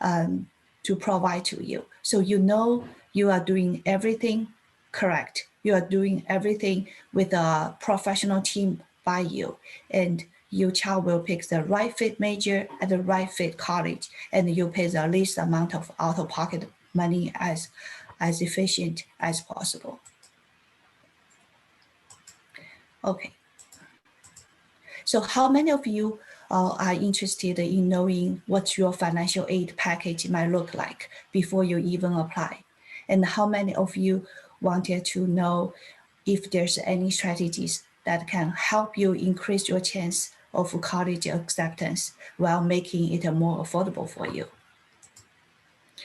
to provide to you. So you know you are doing everything correct. You are doing everything with a professional team by you, and your child will pick the right fit major at the right fit college, and you pay the least amount of out-of-pocket money as efficient as possible. Okay. So how many of you are interested in knowing what your financial aid package might look like before you even apply? And how many of you wanted to know if there's any strategies that can help you increase your chance of college acceptance while making it more affordable for you?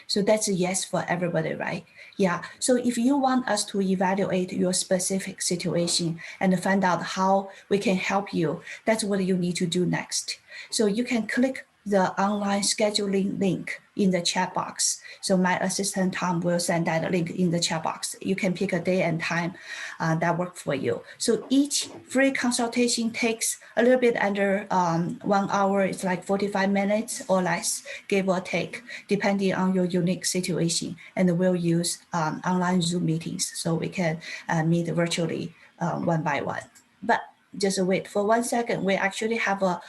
So that's a yes for everybody, right? Yeah, so if you want us to evaluate your specific situation and find out how we can help you, that's what you need to do next. So you can click the online scheduling link in the chat box. So my assistant Tom will send that link in the chat box. You can pick a day and time that works for you. So each free consultation takes a little bit under 1 hour. It's like 45 minutes or less, give or take, depending on your unique situation. And we'll use online Zoom meetings so we can meet virtually one by one. But just wait for 1 second. We actually have a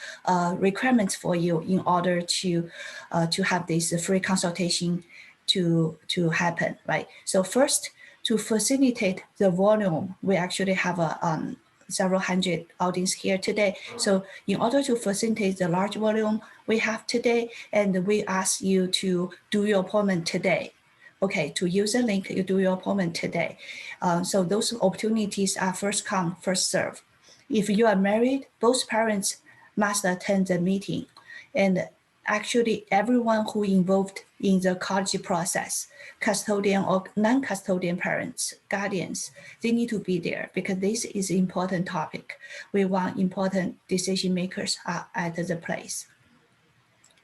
requirements for you in order to have this free consultation to happen, right? So first, to facilitate the volume, we actually have a several hundred audience here today. So in order to facilitate the large volume we have today, and we ask you to do your appointment today. Okay, to use the link, you do your appointment today. So those opportunities are first come, first serve. If you are married, both parents must attend the meeting. And actually everyone who involved in the college process, custodian or non-custodian parents, guardians, they need to be there because this is an important topic. We want important decision makers at the place.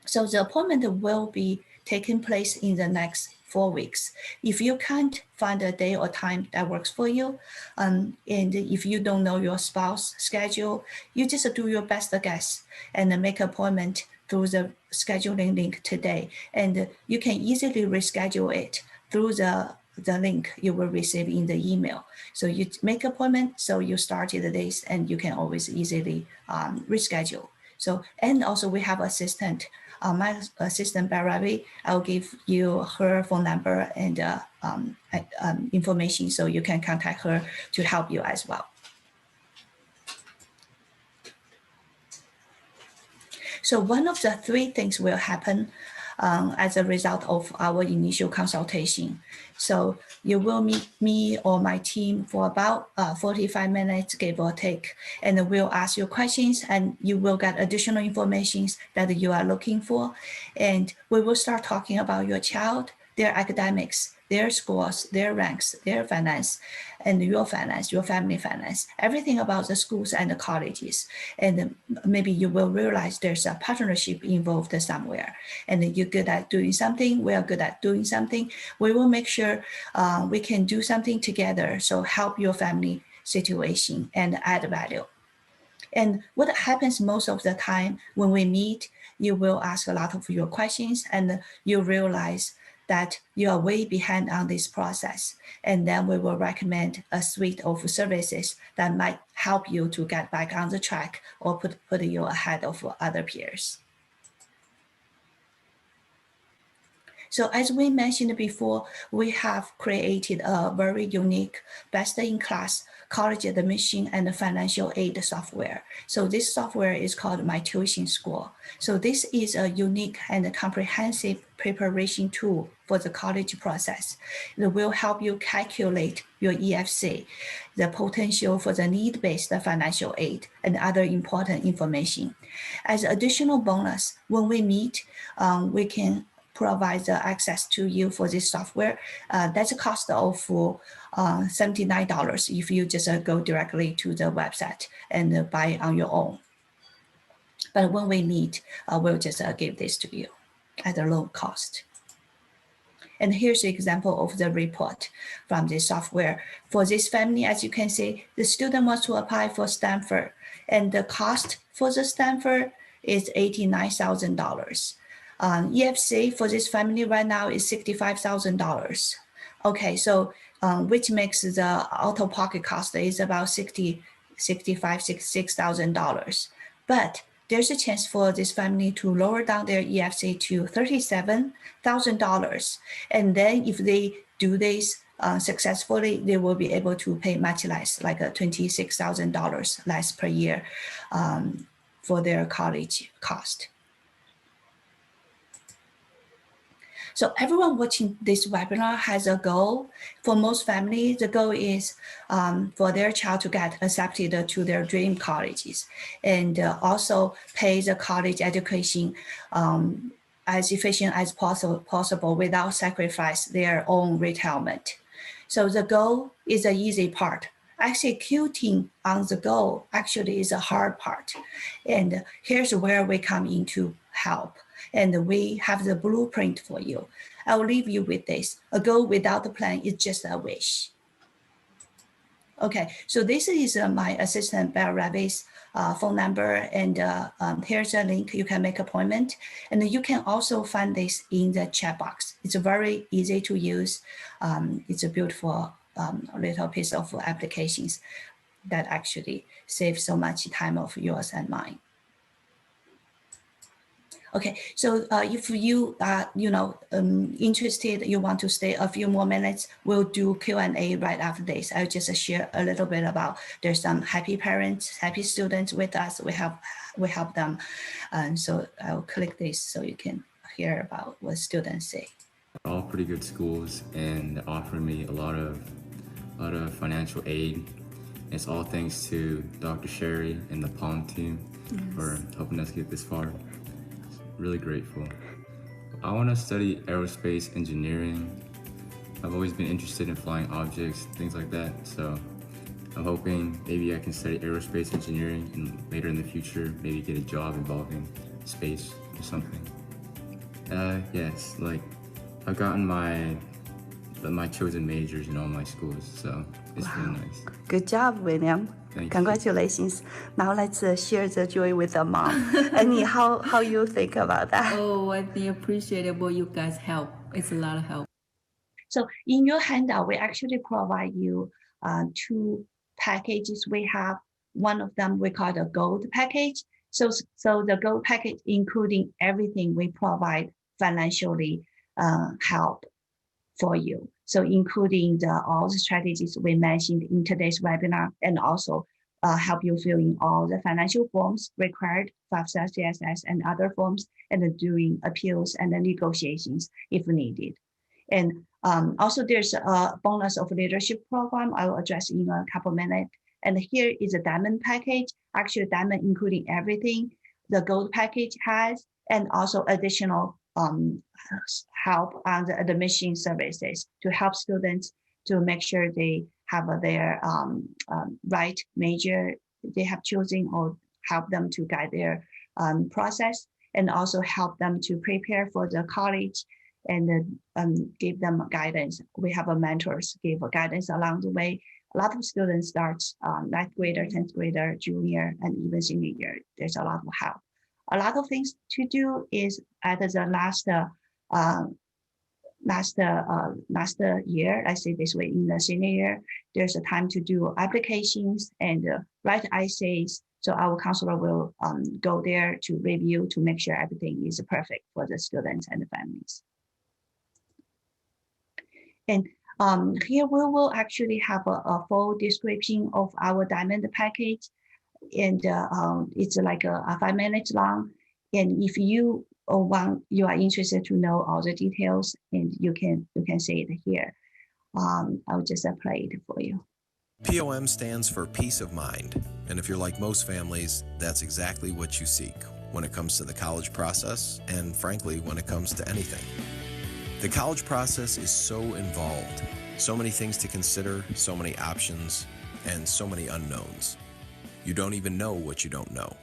So the appointment will be taking place in the next 4 weeks. If you can't find a day or time that works for you, and if you don't know your spouse schedule, you just do your best guess and make an appointment through the scheduling link today. And you can easily reschedule it through the link you will receive in the email. So you make an appointment, so you started the days, and you can always easily reschedule. So, and also we have assistant my assistant, Barabi, I'll give you her phone number and information so you can contact her to help you as well. So one of the three things will happen as a result of our initial consultation. So you will meet me or my team for about 45 minutes, give or take, and we'll ask you questions and you will get additional information that you are looking for. And we will start talking about your child, their academics, their scores, their ranks, their finance, and your finance, your family finance, everything about the schools and the colleges. And maybe you will realize there's a partnership involved somewhere. And you're good at doing something, we are good at doing something. We will make sure we can do something together, so help your family situation and add value. And what happens most of the time when we meet, you will ask a lot of your questions and you realize that you are way behind on this process. And then we will recommend a suite of services that might help you to get back on the track or put you ahead of other peers. So as we mentioned before, we have created a very unique, best-in-class college admission and financial aid software. So this software is called My Tuition Score. So this is a unique and comprehensive preparation tool for the college process. It will help you calculate your EFC, the potential for the need-based financial aid, and other important information. As additional bonus, when we meet, we can provide the access to you for this software. That's a cost of $79 if you just go directly to the website and buy on your own. But when we meet, we'll just give this to you at a low cost. And here's an example of the report from this software. For this family, as you can see, the student wants to apply for Stanford, and the cost for the Stanford is $89,000. EFC for this family right now is $65,000. Okay, so which makes the out-of-pocket cost is about $66,000. But there's a chance for this family to lower down their EFC to $37,000. And then if they do this successfully, they will be able to pay much less, like $26,000 less per year for their college cost. So everyone watching this webinar has a goal. For most families, the goal is for their child to get accepted to their dream colleges and also pay the college education as efficient as possible without sacrifice their own retirement. So the goal is the easy part. Executing on the goal actually is a hard part. And here's where we come in to help. And we have the blueprint for you. I'll leave you with this. A goal without a plan is just a wish. Okay, so this is my assistant, Bell Ravi's phone number. And here's a link. You can make an appointment. And you can also find this in the chat box. It's very easy to use. It's a beautiful little piece of applications that actually saves so much time of yours and mine. Okay, so if you are, interested, you want to stay a few more minutes, we'll do Q&A right after this. I'll just share a little bit about, there's some happy parents, happy students with us. We help them. And so I'll click this so you can hear about what students say. All pretty good schools and offer me a lot of financial aid. It's all thanks to Dr. Sherry and the Palm team for helping us get this far. Really grateful. I want to study aerospace engineering. I've always been interested in flying objects, things like that. So I'm hoping maybe I can study aerospace engineering and later in the future, maybe get a job involving space or something. Yes, like I've gotten my chosen majors in all my schools, so it's really nice. Good job, William. Congratulations. Now let's share the joy with the mom. Annie, how you think about that? Oh, I think appreciable you guys help. It's a lot of help. So in your handout, we actually provide you two packages we have. One of them we call the gold package, So the gold package, including everything, we provide financially help for you. So including all the strategies we mentioned in today's webinar, and also help you fill in all the financial forms required, FAFSA, CSS, and other forms, and doing appeals and the negotiations if needed. And also there's a bonus of leadership program I will address in a couple minutes. And here is a diamond package, actually diamond including everything the gold package has, and also additional help on the admission services to help students to make sure they have their right major they have chosen, or help them to guide their process, and also help them to prepare for the college and give them guidance. We have a mentors give guidance along the way. A lot of students start 9th grader, 10th grader, junior, and even senior year. There's a lot of help. A lot of things to do is at the last year, I say this way, in the senior year, there's a time to do applications and write essays. So our counselor will go there to review to make sure everything is perfect for the students and the families. And here we will actually have a full description of our diamond package, and it's like a 5 minutes long. And if you are interested to know all the details, and you can see it here. I'll just play it for you. POM stands for peace of mind, and if you're like most families, that's exactly what you seek when it comes to the college process, and frankly, when it comes to anything. The college process is so involved, so many things to consider, so many options, and so many unknowns. You don't even know what you don't know.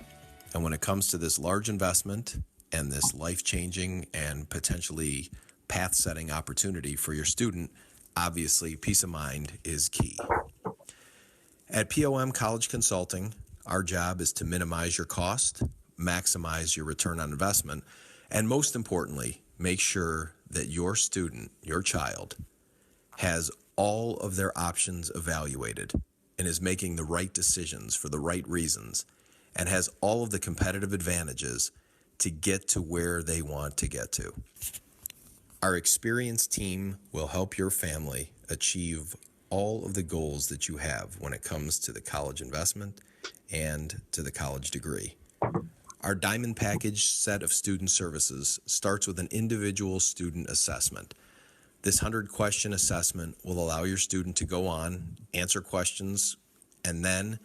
And when it comes to this large investment and this life-changing and potentially path-setting opportunity for your student, obviously peace of mind is key. At POM College Consulting, our job is to minimize your cost, maximize your return on investment, and most importantly, make sure that your student, your child, has all of their options evaluated and is making the right decisions for the right reasons, and has all of the competitive advantages to get to where they want to get to. Our experienced team will help your family achieve all of the goals that you have when it comes to the college investment and to the college degree. Our Diamond Package set of student services starts with an individual student assessment. This 100-question assessment will allow your student to go on, answer questions, and then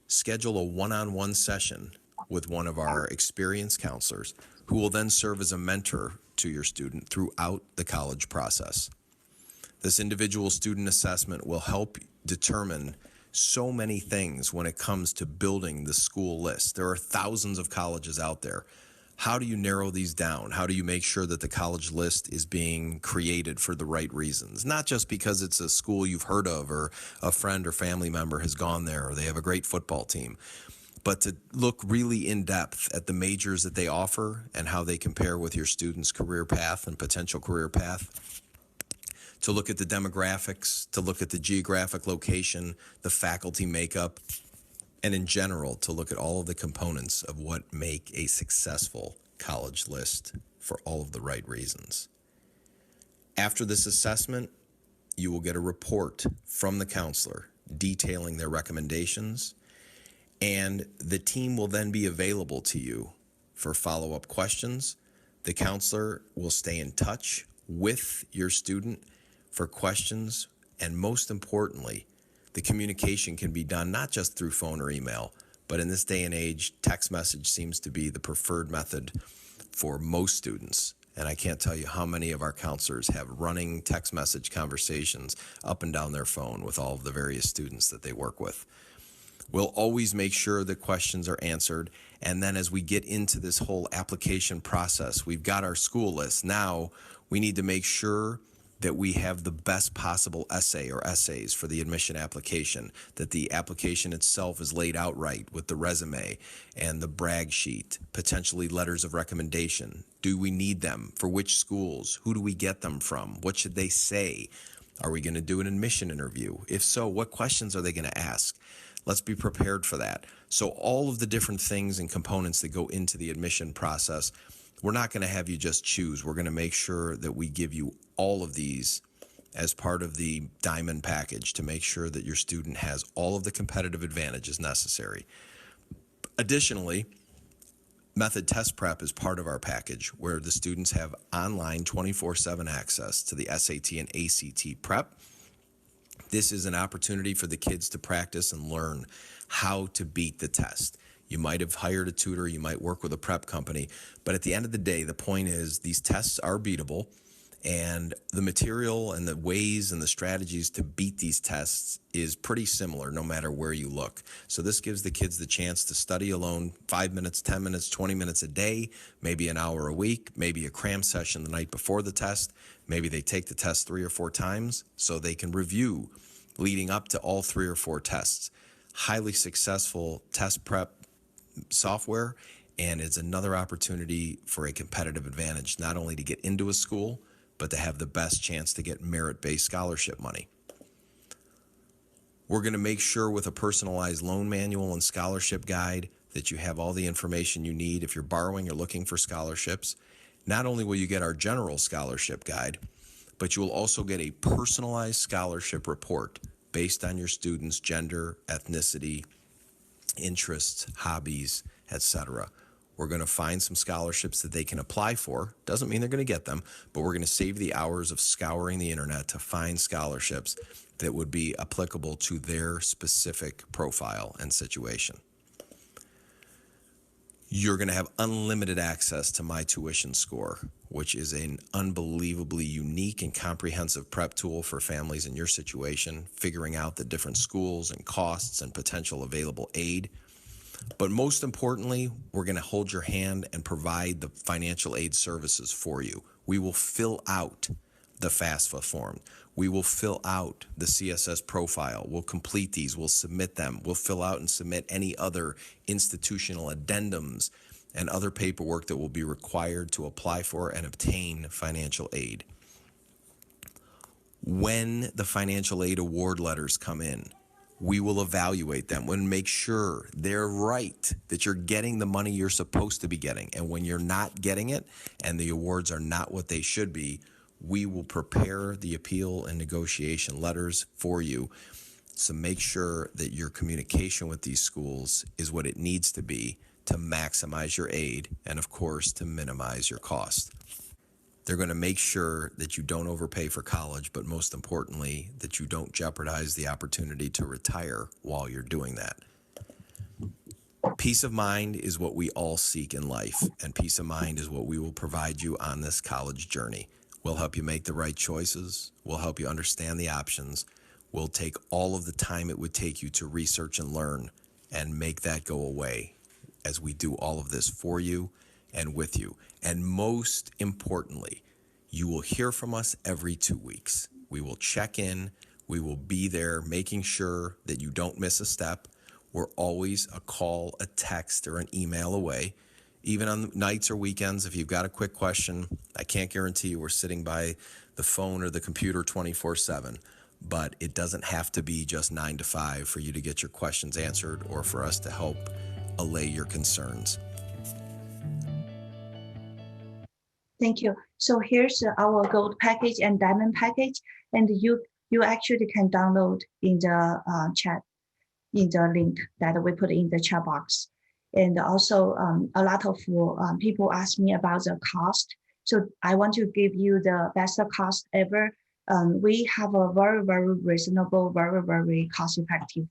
schedule a one-on-one session with one of our experienced counselors who will then serve as a mentor to your student throughout the college process. This individual student assessment will help determine so many things when it comes to building the school list. There are thousands of colleges out there. How do you narrow these down? How do you make sure that the college list is being created for the right reasons? Not just because it's a school you've heard of or a friend or family member has gone there or they have a great football team, but to look really in depth at the majors that they offer and how they compare with your student's career path and potential career path. To look at the demographics, to look at the geographic location, the faculty makeup, and in general, to look at all of the components of what make a successful college list for all of the right reasons. After this assessment, you will get a report from the counselor detailing their recommendations, and the team will then be available to you for follow-up questions. The counselor will stay in touch with your student for questions, and most importantly, the communication can be done not just through phone or email, but in this day and age, text message seems to be the preferred method for most students. And I can't tell you how many of our counselors have running text message conversations up and down their phone with all of the various students that they work with. We'll always make sure that questions are answered. And then as we get into this whole application process, we've got our school list. Now we need to make sure that we have the best possible essay or essays for the admission application, that the application itself is laid out right with the resume and the brag sheet, potentially letters of recommendation. Do we need them? For which schools? Who do we get them from? What should they say? Are we going to do an admission interview? If so, what questions are they going to ask? Let's be prepared for that. So all of the different things and components that go into the admission process, we're not going to have you just choose. We're going to make sure that we give you all of these as part of the diamond package to make sure that your student has all of the competitive advantages necessary. Additionally, method test prep is part of our package where the students have online 24/7 access to the SAT and ACT prep. This is an opportunity for the kids to practice and learn how to beat the test. You might have hired a tutor, you might work with a prep company, but at the end of the day, the point is these tests are beatable, and the material and the ways and the strategies to beat these tests is pretty similar no matter where you look. So this gives the kids the chance to study alone 5 minutes, 10 minutes, 20 minutes a day, maybe an hour a week, maybe a cram session the night before the test. Maybe they take the test 3 or 4 times so they can review leading up to all 3 or 4 tests. Highly successful test prep software, and it's another opportunity for a competitive advantage, not only to get into a school, but to have the best chance to get merit-based scholarship money. We're going to make sure with a personalized loan manual and scholarship guide that you have all the information you need if you're borrowing or looking for scholarships. Not only will you get our general scholarship guide, but you will also get a personalized scholarship report based on your student's gender, ethnicity, interests, hobbies, etc. We're going to find some scholarships that they can apply for. Doesn't mean they're going to get them, but we're going to save the hours of scouring the internet to find scholarships that would be applicable to their specific profile and situation. You're going to have unlimited access to My Tuition Score, which is an unbelievably unique and comprehensive prep tool for families in your situation, figuring out the different schools and costs and potential available aid. But most importantly, we're going to hold your hand and provide the financial aid services for you. We will fill out the FAFSA form. We will fill out the CSS profile. We'll complete these. We'll submit them. We'll fill out and submit any other institutional addendums and other paperwork that will be required to apply for and obtain financial aid. When the financial aid award letters come in, we will evaluate them and make sure they're right, that you're getting the money you're supposed to be getting. And when you're not getting it and the awards are not what they should be, we will prepare the appeal and negotiation letters for you. So make sure that your communication with these schools is what it needs to be to maximize your aid and, of course, to minimize your cost. They're going to make sure that you don't overpay for college, but most importantly, that you don't jeopardize the opportunity to retire while you're doing that. Peace of mind is what we all seek in life, and peace of mind is what we will provide you on this college journey. We'll help you make the right choices. We'll help you understand the options. We'll take all of the time it would take you to research and learn and make that go away as we do all of this for you and with you. And most importantly, you will hear from us every 2 weeks. We will check in. We will be there making sure that you don't miss a step. We're always a call, a text, or an email away. Even on nights or weekends, if you've got a quick question, I can't guarantee you we're sitting by the phone or the computer 24/7, but it doesn't have to be just 9 to 5 for you to get your questions answered or for us to help allay your concerns. Thank you. So here's our gold package and diamond package, and you actually can download in the chat, in the link that we put in the chat box. And also a lot of people ask me about the cost. So I want to give you the best cost ever. We have a very, very reasonable, very, very cost-effective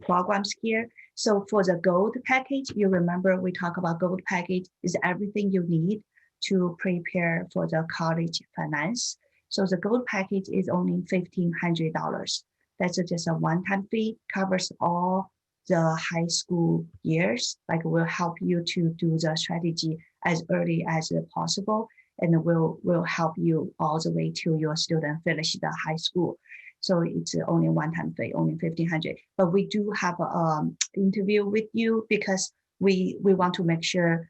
programs here. So for the gold package, you remember we talk about gold package is everything you need to prepare for the college finance. So the gold package is only $1,500. That's just a one-time fee, covers all the high school years. Like we'll help you to do the strategy as early as possible, and we'll help you all the way till your student finish the high school. So it's only one-time fee, only $1,500. But we do have an interview with you because we want to make sure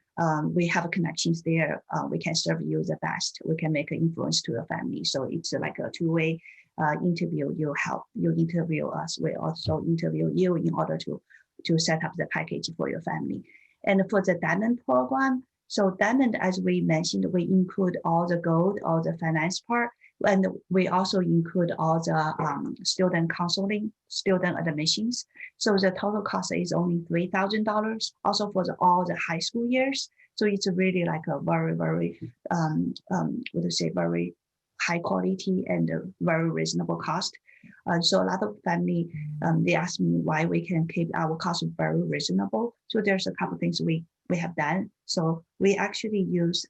we have connections there. We can serve you the best. We can make an influence to your family. So it's like a two-way interview you help. You interview us. We also interview you in order to set up the package for your family. And for the Diamond program, so Diamond, as we mentioned, we include all the gold, all the finance part, and we also include all the student counseling, student admissions. So the total cost is only $3,000. Also for all the high school years. So it's really like a very, very, very high quality and very reasonable cost. So a lot of family, they ask me why we can keep our cost very reasonable. So there's a couple of things we have done. So we actually use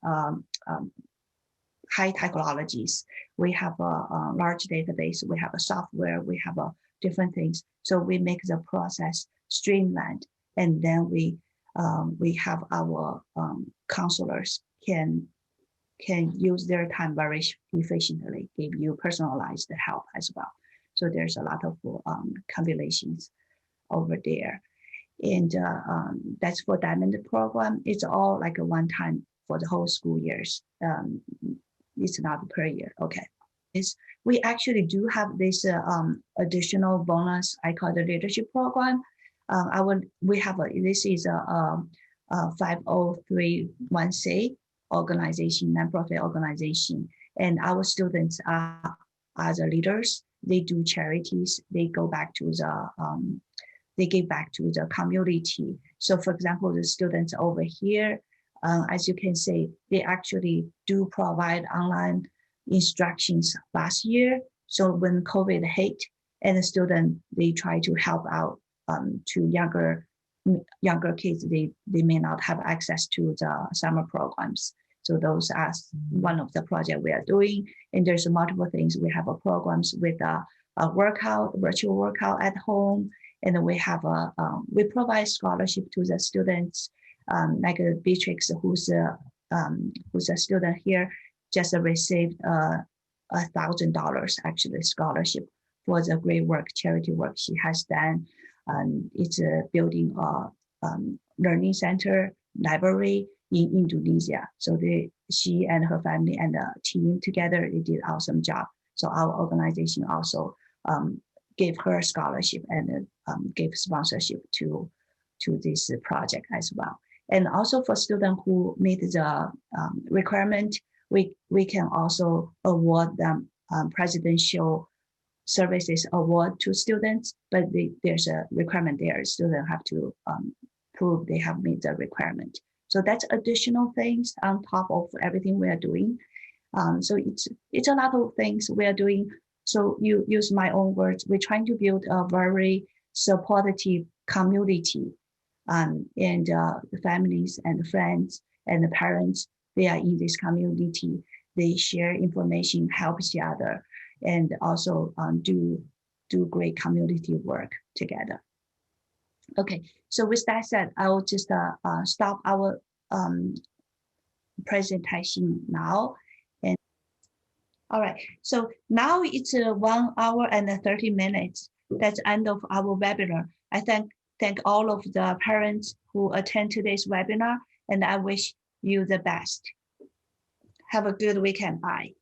high technologies. We have a large database, we have a software, we have different things. So we make the process streamlined, and then we have our counselors can use their time very efficiently, give you personalized help as well. So there's a lot of combinations over there. And that's for Diamond program. It's all like a one time for the whole school years. It's not per year. Okay. We actually do have this additional bonus. I call the leadership program. This is a 5031C organization, nonprofit organization, and our students are the leaders. They do charities. They go back to they give back to the community. So, for example, the students over here, as you can see, they actually do provide online instructions last year. So when COVID hit, and the student, they try to help out to younger kids. They may not have access to the summer programs. So those are one of the projects we are doing. And there's multiple things. We have programs with a virtual workout at home. And then we have we provide scholarship to the students, like Beatrix, who's a student here, just received $1,000 actually scholarship for the great work, charity work she has done. It's building a learning center, library in Indonesia. So she and her family and the team together, they did an awesome job. So our organization also gave her scholarship and gave sponsorship to this project as well. And also for students who meet the requirement, we can also award them presidential services award to students, but there's a requirement there. Students have to prove they have met the requirement. So that's additional things on top of everything we are doing. So it's a lot of things we are doing. So you use my own words, we're trying to build a very supportive community, and the families and the friends and the parents, they are in this community. They share information, help each other, and also do great community work together. Okay, so with that said, I will just stop our presentation now. And all right, so now it's 1 hour and 30 minutes. That's the end of our webinar. I thank all of the parents who attend today's webinar, and I wish you the best. Have a good weekend. Bye.